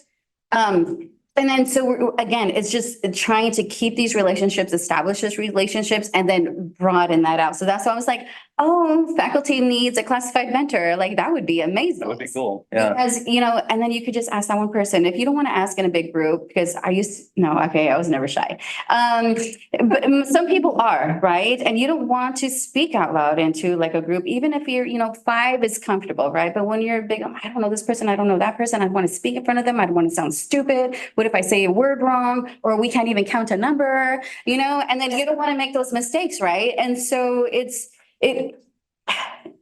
And then so again, it's just trying to keep these relationships, establish these relationships, and then broaden that out. So that's why I was like, oh, faculty needs a classified mentor, like that would be amazing.
That would be cool. Yeah.
Because, you know, and then you could just ask that one person. If you don't want to ask in a big group, because I was never shy. But some people are, right? And you don't want to speak out loud into like a group, even if you're, you know, 5 is comfortable, right? But when you're big, I don't know this person, I don't know that person, I want to speak in front of them, I don't want to sound stupid. What if I say a word wrong, or we can't even count a number, you know? And then you don't want to make those mistakes, right? And so it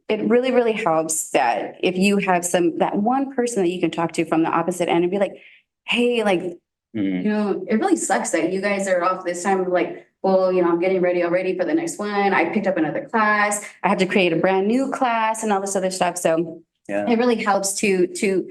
really, really helps that if you have that one person that you can talk to from the opposite end and be like, hey, like, you know, it really sucks that you guys are off this time. Like, well, you know, I'm getting ready already for the next one. I picked up another class. I have to create a brand new class and all this other stuff. So
Yeah.
it really helps to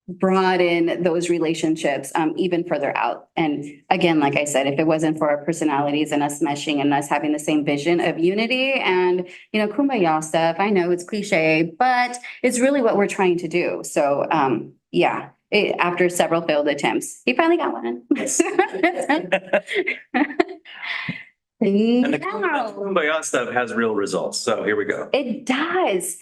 broaden those relationships even further out. And again, like I said, if it wasn't for our personalities and us meshing and us having the same vision of unity and, you know, kumbaya stuff, I know it's cliche, but it's really what we're trying to do. So yeah, after several failed attempts, he finally got one.
And the kumbaya stuff has real results. So here we go.
It does.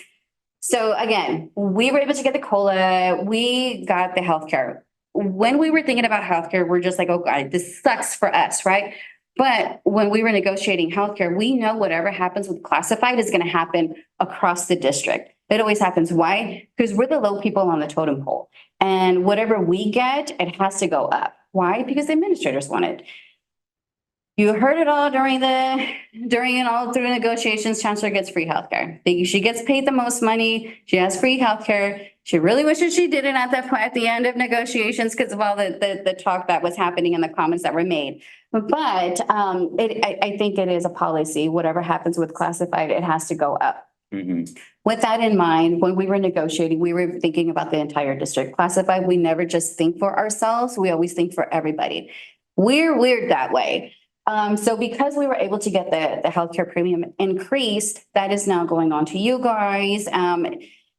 So again, we were able to get the COLA, we got the healthcare. When we were thinking about healthcare, we're just like, oh God, this sucks for us, right? But when we were negotiating healthcare, we know whatever happens with classified is going to happen across the district. It always happens. Why? Because we're the low people on the totem pole. And whatever we get, it has to go up. Why? Because the administrators want it. You heard it all during and all through negotiations, Chancellor gets free healthcare. She gets paid the most money. She has free healthcare. She really wishes she did it at that point, at the end of negotiations, because of all the talk that was happening and the comments that were made. But I think it is a policy. Whatever happens with classified, it has to go up. With that in mind, when we were negotiating, we were thinking about the entire district. Classified, we never just think for ourselves. We always think for everybody. We're weird that way. So because we were able to get the healthcare premium increased, that is now going on to you guys.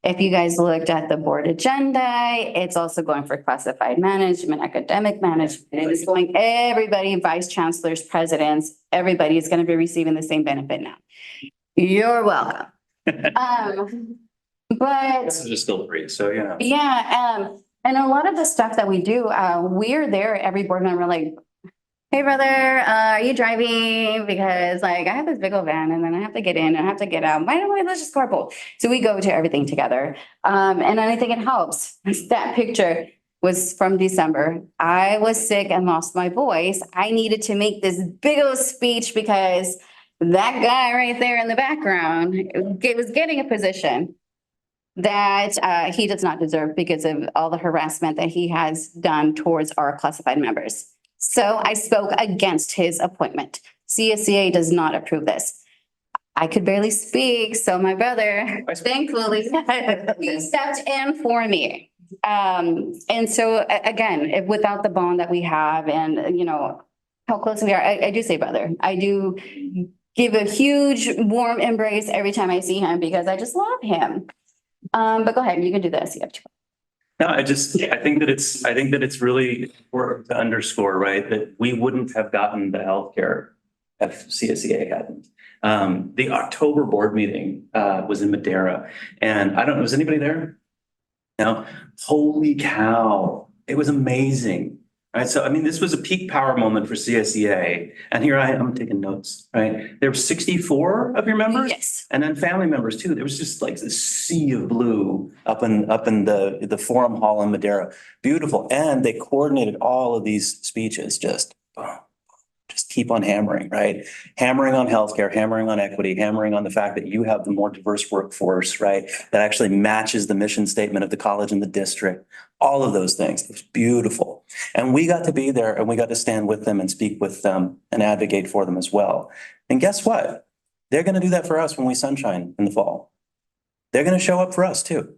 If you guys looked at the board agenda, it's also going for classified management, academic management. It is going everybody, vice chancellors, presidents, everybody is going to be receiving the same benefit now. You're welcome. But
This is just still free. So, yeah.
yeah, and a lot of the stuff that we do, we're there, every board member, like, hey, brother, are you driving? Because like I have this big old van and then I have to get in and I have to get out. Why don't we, let's just carpool. So we go to everything together. And I think it helps. That picture was from December. I was sick and lost my voice. I needed to make this big old speech because that guy right there in the background was getting a position that he does not deserve because of all the harassment that he has done towards our classified members. So I spoke against his appointment. CSEA does not approve this. I could barely speak, so my brother, thankfully, he stepped in for me. And so again, without the bond that we have and, you know, how close we are, I do say brother. I do give a huge warm embrace every time I see him because I just love him. But go ahead, you can do the SCFT.
No, I think that it's really important to underscore, right, that we wouldn't have gotten the healthcare if CSEA hadn't. The October board meeting was in Madeira, and I don't know, was anybody there? No, holy cow, it was amazing. Right, so I mean, this was a peak power moment for CSEA, and here I'm taking notes. Right, there were 64 of your members,
Yes.
and then family members too. There was just like this sea of blue up in the forum hall in Madeira. Beautiful, and they coordinated all of these speeches. Just keep on hammering, right? Hammering on healthcare, hammering on equity, hammering on the fact that you have the more diverse workforce, right? That actually matches the mission statement of the college and the district. All of those things. It was beautiful. And we got to be there and we got to stand with them and speak with them and advocate for them as well. And guess what? They're going to do that for us when we sunshine in the fall. They're going to show up for us too.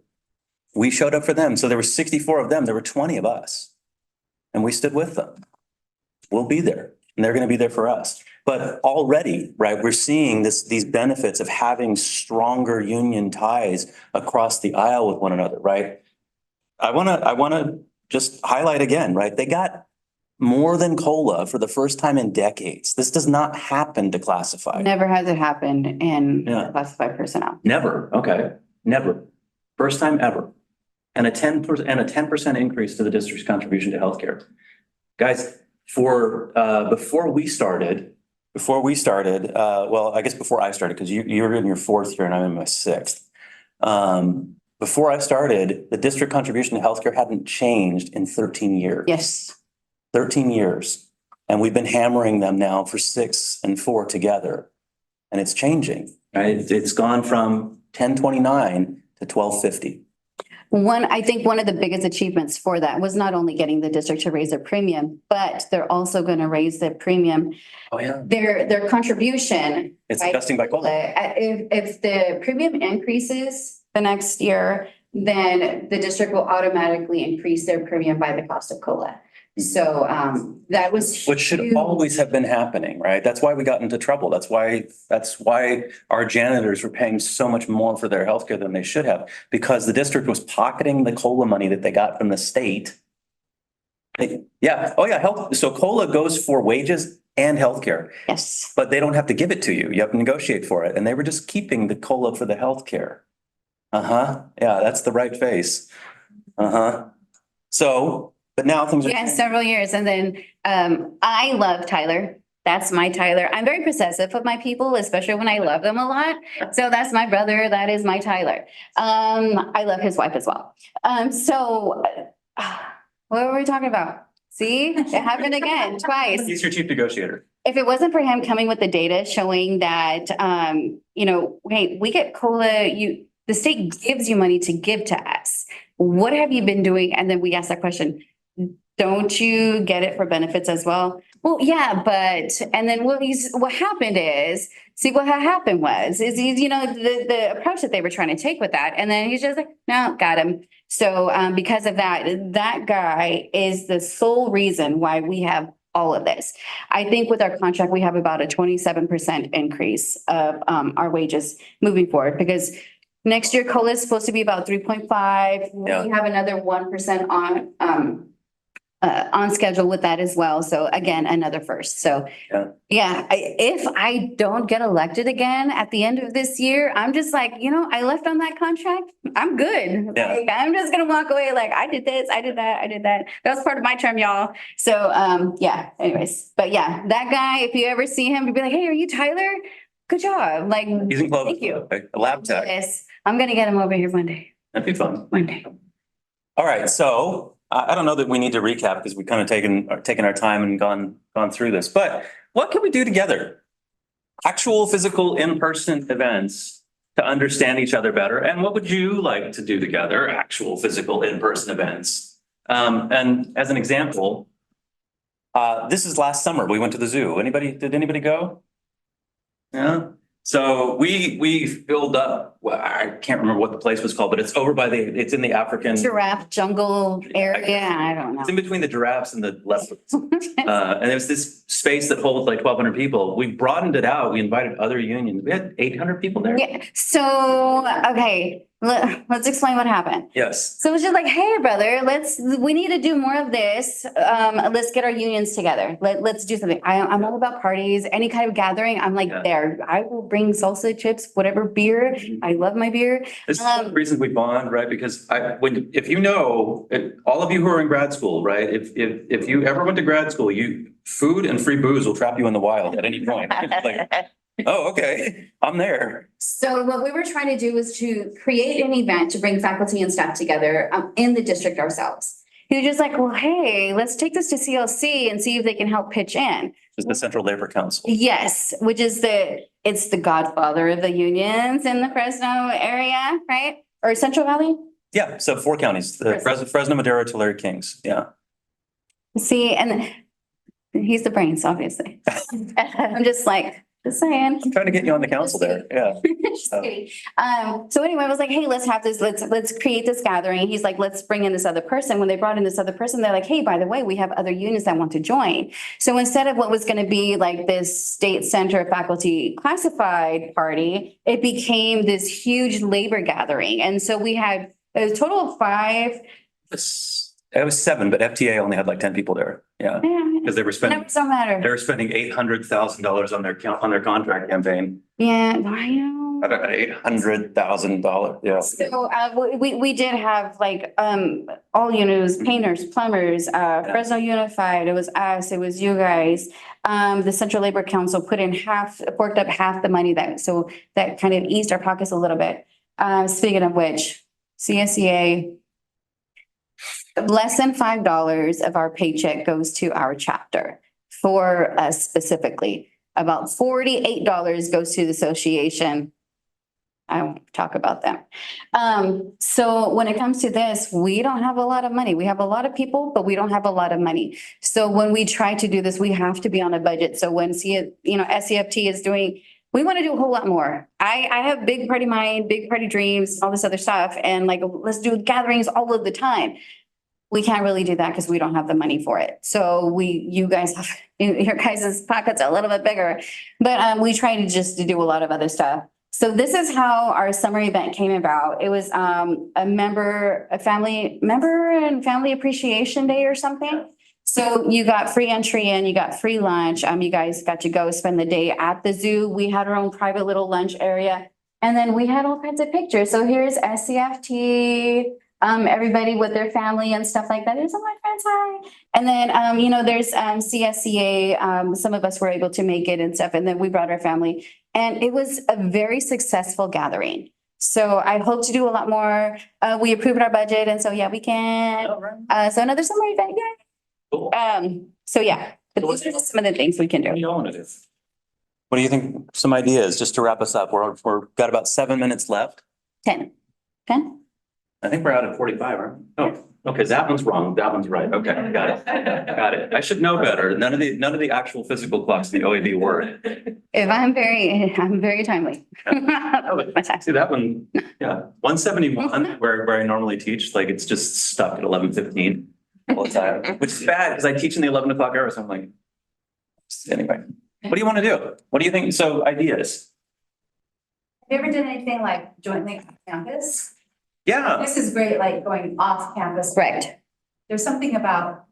We showed up for them. So there were 64 of them. There were 20 of us. And we stood with them. We'll be there. And they're going to be there for us. But already, right, we're seeing these benefits of having stronger union ties across the aisle with one another, right? I want to just highlight again, right? They got more than COLA for the first time in decades. This does not happen to classified.
Never has it happened in
Yeah.
classified personnel.
Never, okay, never. First time ever. And a 10% increase to the district's contribution to healthcare. Guys, before we started, well, I guess before I started, because you're in your 4th year and I'm in my 6th. Before I started, the district contribution to healthcare hadn't changed in 13 years.
Yes.
13 years. And we've been hammering them now for 6 and 4 together. And it's changing, right? It's gone from 1029 to 1250.
I think one of the biggest achievements for that was not only getting the district to raise their premium, but they're also going to raise their premium,
Oh, yeah.
their contribution.
It's
by
adjusting by COLA.
If the premium increases the next year, then the district will automatically increase their premium by the cost of COLA. So that was
Which should
huge.
always have been happening, right? That's why we got into trouble. That's why our janitors were paying so much more for their healthcare than they should have, because the district was pocketing the COLA money that they got from the state. Yeah, oh yeah, so COLA goes for wages and healthcare,
Yes.
but they don't have to give it to you. You have to negotiate for it. And they were just keeping the COLA for the healthcare. Uh-huh, yeah, that's the right face. Uh-huh. So, but now things are.
Yeah, several years. And then I love Tyler. That's my Tyler. I'm very possessive of my people, especially when I love them a lot. So that's my brother. That is my Tyler. I love his wife as well. What were we talking about? See, it happened again, twice.
He's your chief negotiator.
If it wasn't for him coming with the data showing that, hey, we get COLA, the state gives you money to give to us. What have you been doing? And then we ask that question. Don't you get it for benefits as well? Well, yeah, and then what happened is, what had happened was, the approach that they were trying to take with that. And then he's just like, no, got him. So because of that guy is the sole reason why we have all of this. I think with our contract, we have about a 27% increase of our wages moving forward, because next year COLA is supposed to be about 3.5.
Yeah.
We have another 1% on schedule with that as well. So again, another first. So if I don't get elected again at the end of this year, I'm just like, I left on that contract. I'm good.
Yeah.
Like, I'm just gonna walk away like I did this, I did that, I did that. That was part of my term, y'all. So anyways, but yeah, that guy, if you ever see him, you'd be like, hey, are you Tyler? Good job. Like,
He's in Clovis.
thank you.
A lab tech.
Yes, I'm gonna get him over here one day.
That'd be fun.
One day.
All right, so I don't know that we need to recap because we've kind of taken our time and gone through this, but what can we do together? Actual physical in-person events to understand each other better. And what would you like to do together? Actual physical in-person events. And as an example, this is last summer. We went to the zoo. Did anybody go? Yeah. So we filled up, well, I can't remember what the place was called, but it's over by it's in the African.
Giraffe jungle area. I don't know.
It's in between the giraffes and the leopards. And there's this space that holds like 1,200 people. We broadened it out. We invited other unions. We had 800 people there.
Yeah. So, okay, let's explain what happened.
Yes.
So it was just like, hey, brother, we need to do more of this. Let's get our unions together. Let's do something. I'm all about parties, any kind of gathering. I'm like there. I will bring salsa, chips, whatever beer. I love my beer.
This is one of the reasons we bond, right? Because all of you who are in grad school, right? If you ever went to grad school, food and free booze will trap you in the wild at any point. It's like, oh, okay, I'm there.
So what we were trying to do was to create an event to bring faculty and staff together in the district ourselves. He was just like, well, hey, let's take this to CLC and see if they can help pitch in.
Just the Central Labor Council.
Yes, which is it's the godfather of the unions in the Fresno area, right? Or Central Valley?
Yeah, so 4 counties, Fresno, Madero, Tulare, Kings, yeah.
See, and he's the brains, obviously. I'm just saying.
I'm trying to get you on the council there, yeah.
Just kidding. So anyway, I was like, hey, let's have this, let's create this gathering. He's like, let's bring in this other person. When they brought in this other person, they're like, hey, by the way, we have other unions that want to join. So instead of what was going to be like this state center faculty classified party, it became this huge labor gathering. And so we had a total of 5.
It was 7, but FTA only had like 10 people there, yeah.
Yeah,
because they were spending,
Numbers don't matter.
they were spending $800,000 on their contract campaign.
Yeah, I know.
$800,000, yeah.
So, we did have like, all units, painters, plumbers, Fresno Unified, it was us, it was you guys. The Central Labor Council forked up half the money so that kind of eased our pockets a little bit. Speaking of which, CSEA, less than $5 of our paycheck goes to our chapter for us specifically. About $48 goes to the association. I won't talk about that. So when it comes to this, we don't have a lot of money. We have a lot of people, but we don't have a lot of money. So when we try to do this, we have to be on a budget. So when SCFT is doing, we want to do a whole lot more. I have big party mind, big party dreams, all this other stuff. And like, let's do gatherings all of the time. We can't really do that because we don't have the money for it. So you guys have, your guys' pockets are a little bit bigger, but we try to just do a lot of other stuff. So this is how our summer event came about. It was a family and family appreciation day or something. So you got free entry in, you got free lunch. You guys got to go spend the day at the zoo. We had our own private little lunch area. And then we had all kinds of pictures. So here's SCFT, everybody with their family and stuff like that. There's all my friends, hi. And then, there's CSEA. Some of us were able to make it and stuff. And then we brought our family. And it was a very successful gathering. So I hope to do a lot more. We approved our budget. And so, yeah, we can. So another summer event, yeah.
Cool.
So, yeah, but these are just some of the things we can do.
What do you want to do? What do you think? Some ideas just to wrap us up. We're got about 7 minutes left.
10.
I think we're out at 45, right? Oh, okay, that one's wrong. That one's right. Okay, got it. Got it. I should know better. None of the actual physical clocks in the OAB were.
If I'm very timely.
See that one, yeah, 171 where I normally teach, like it's just stuck at 11:15 all the time, which is bad because I teach in the 11 o'clock hour. So I'm like, anyway, what do you want to do? What do you think? So ideas.
Have you ever done anything like jointly on campus?
Yeah.
This is great, like going off campus.
Correct.
There's something about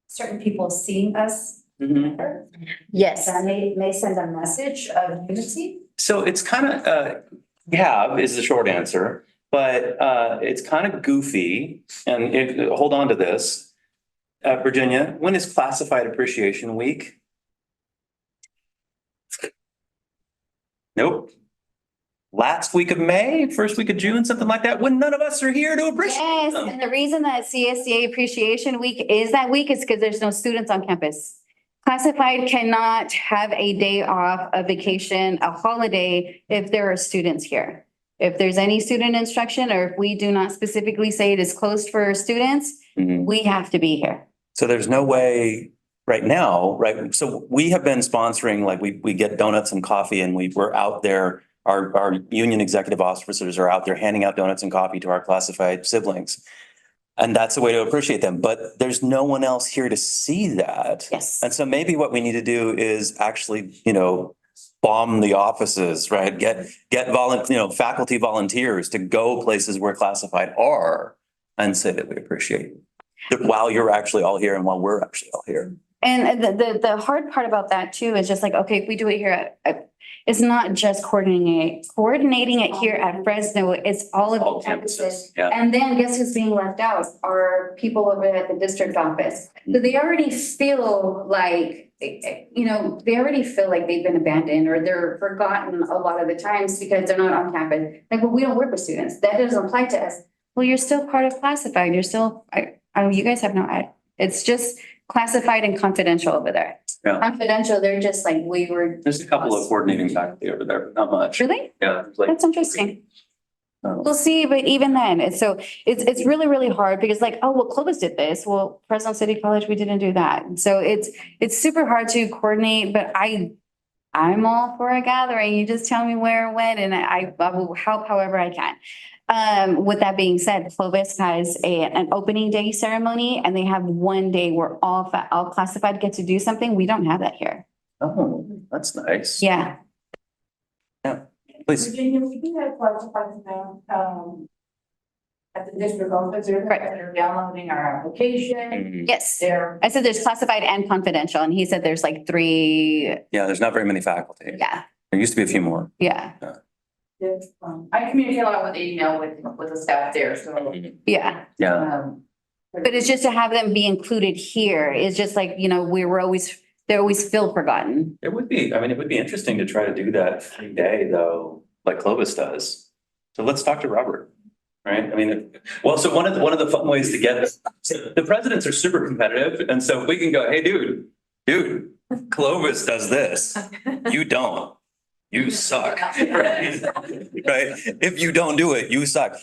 certain people seeing us.
Mhm.
Yes.
That may send a message of unity.
So it's kind of, is the short answer, but it's kind of goofy. And hold on to this. Virginia, when is Classified Appreciation Week? Nope. Last week of May, first week of June, something like that, when none of us are here to appreciate
Yes,
them.
and the reason that CSEA Appreciation Week is that week is because there's no students on campus. Classified cannot have a day off, a vacation, a holiday if there are students here. If there's any student instruction or if we do not specifically say it is closed for students,
Mhm.
we have to be here.
So there's no way right now, right? So we have been sponsoring, like we get donuts and coffee and we're out there. Our union executive officers are out there handing out donuts and coffee to our classified siblings. And that's a way to appreciate them. But there's no one else here to see that.
Yes.
And so maybe what we need to do is actually, bomb the offices, right? Get faculty volunteers to go places where classified are and say that we appreciate it while you're actually all here and while we're actually all here.
And the hard part about that too is just like, okay, if we do it here it's not just coordinating it here at Fresno, it's all of
All
the
campuses,
campuses.
yeah.
And then guess who's being left out are people over at the district office. So they already feel like, they already feel like they've been abandoned or they're forgotten a lot of the times because they're not on campus. Like, well, we don't work with students. That doesn't apply to us. Well, you're still part of classified. You're still, you guys have no, it's just classified and confidential over there.
Yeah.
Confidential, they're just like, we were.
There's a couple of coordinating faculty over there, but not much.
Really?
Yeah. it's like-
That's interesting. We'll see, but even then, it's really, really hard because like, oh, well, Clovis did this. Well, Fresno City College, we didn't do that. And so it's super hard to coordinate, but I'm all for a gathering. You just tell me where and when, and I will help however I can. With that being said, Clovis has an opening day ceremony and they have one day where all classified get to do something. We don't have that here.
Oh, that's nice.
Yeah.
Please.
Virginia, we do have classified now, at the district office, they're downloading our application.
Yes.
They're,
I said there's classified and confidential, and he said there's like 3.
Yeah, there's not very many faculty.
Yeah,
There used to be a few more.
yeah,
I communicate a lot with email with the staff there, so.
yeah.
Yeah.
But it's just to have them be included here. It's just like, they always feel forgotten.
It would be, I mean, it would be interesting to try to do that every day though, like Clovis does. So let's talk to Robert, right? I mean, well, so one of the fun ways to get, so the presidents are super competitive. And so if we can go, hey, dude, Clovis does this. You don't. You suck. Right? Right? If you don't do it, you suck.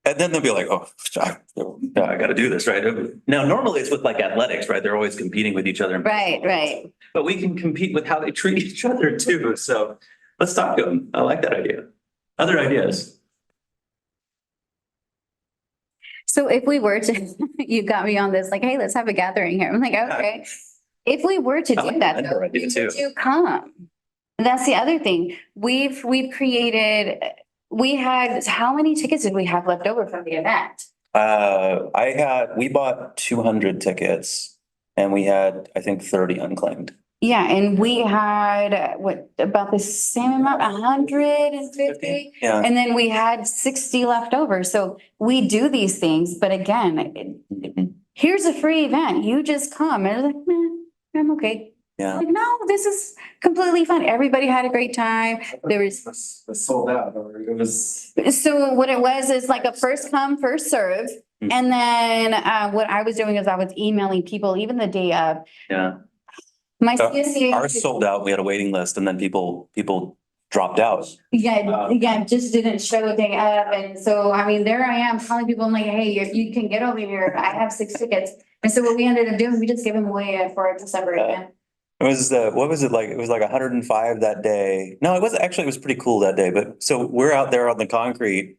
And then they'll be like, oh, I got to do this, right? Now, normally it's with like athletics, right? They're always competing with each other.
Right.
But we can compete with how they treat each other too. So let's talk to them. I like that idea. Other ideas?
So if we were to, you got me on this, like, hey, let's have a gathering here. I'm like, okay. If we were to
I
do
like
that,
that idea too.
to come. That's the other thing. We've created, we had, how many tickets did we have left over from the event?
We bought 200 tickets and we had, I think, 30 unclaimed.
Yeah, and we had, about the same amount, 150?
Yeah.
And then we had 60 left over. So we do these things, but again, here's a free event. You just come. And I was like, man, I'm okay.
Yeah.
Like, no, this is completely fun. Everybody had a great time. There was.
Was sold out, or it was.
So what it was is like a first come, first serve.
Mhm.
And then what I was doing is I was emailing people even the day of.
Yeah.
My
So
CSEA.
Ours sold out. We had a waiting list and then people dropped out.
Yeah, just didn't show a day of. And so, I mean, there I am calling people. I'm like, hey, you can get over here. I have 6 tickets. And so what we ended up doing, we just gave them away for December again.
It was, what was it like? It was like 105 that day. No, it was pretty cool that day. But so we're out there on the concrete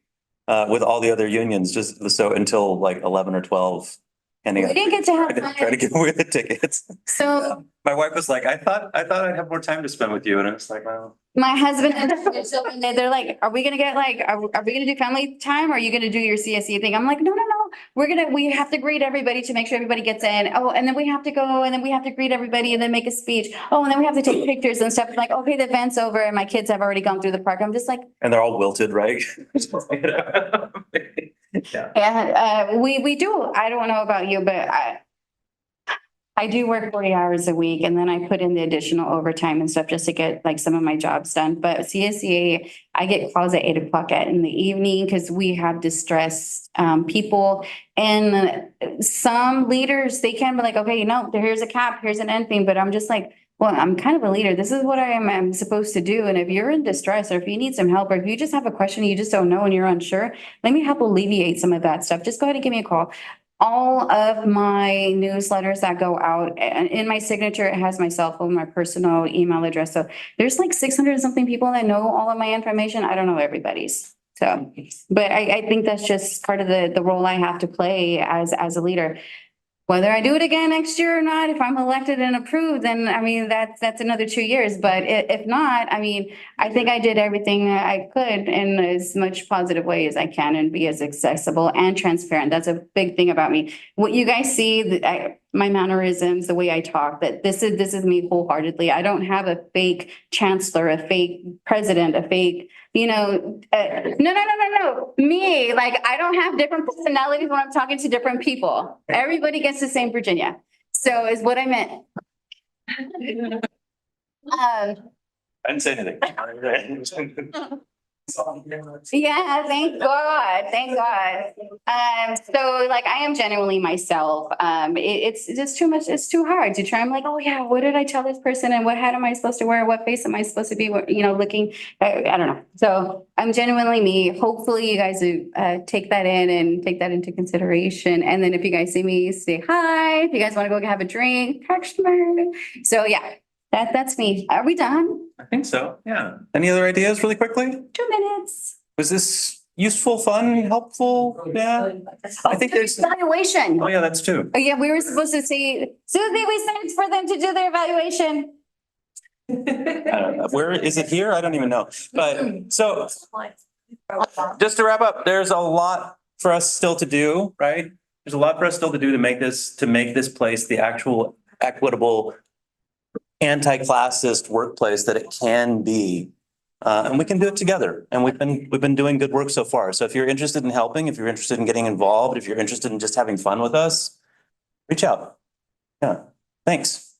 with all the other unions, just so until like 11 or 12. And
We didn't get to have
try to give away the tickets.
So
My wife was like, I thought I'd have more time to spend with you. And I was like, well.
my husband and they're like, are we gonna get like, are we gonna do family time? Or are you gonna do your CSE thing? I'm like, no. We have to greet everybody to make sure everybody gets in. Oh, and then we have to go and then we have to greet everybody and then make a speech. Oh, and then we have to take pictures and stuff. I'm like, okay, the event's over and my kids have already gone through the park. I'm just like,
And they're all wilted, right? Yeah.
and we do, I don't know about you, but I do work 40 hours a week and then I put in the additional overtime and stuff just to get like some of my jobs done. But CSEA, I get calls at 8:00 in the evening because we have distressed people. And some leaders, they can be like, okay, here's a cap, here's an end thing. But I'm just like, well, I'm kind of a leader. This is what I'm supposed to do. And if you're in distress or if you need some help or if you just have a question, you just don't know and you're unsure, let me help alleviate some of that stuff. Just go ahead and give me a call. All of my newsletters that go out and in my signature, it has my cell phone, my personal email address. So there's like 600 and something people that know all of my information. I don't know everybody's. So, but I think that's just part of the role I have to play as a leader. Whether I do it again next year or not, if I'm elected and approved, then I mean, that's another 2 years. But if not, I mean, I think I did everything I could in as much positive way as I can and be as accessible and transparent. That's a big thing about me. What you guys see, my mannerisms, the way I talk, that this is me wholeheartedly. I don't have a fake chancellor, a fake president, a fake, no. Me, like, I don't have different personalities when I'm talking to different people. Everybody gets the same Virginia. So is what I meant.
I didn't say anything.
Yeah, thank God. So like I am genuinely myself. It's just too much. It's too hard to try. I'm like, oh yeah, what did I tell this person and what hat am I supposed to wear? What face am I supposed to be, looking? I don't know. So I'm genuinely me. Hopefully you guys take that in and take that into consideration. And then if you guys see me, say hi. If you guys want to go have a drink, text me. So yeah, that's me. Are we done?
I think so, yeah. Any other ideas really quickly?
2 minutes.
Was this useful, fun, helpful? Yeah. I think there's,
Evaluation.
oh yeah, that's true.
Oh, yeah, we were supposed to say, Susie, we sent for them to do their evaluation.
Where is it here? I don't even know. But so just to wrap up, there's a lot for us still to do, right? There's a lot for us still to do to make this place the actual equitable, anti-classist workplace that it can be. And we can do it together. And we've been doing good work so far. So if you're interested in helping, if you're interested in getting involved, if you're interested in just having fun with us, reach out. Yeah, thanks.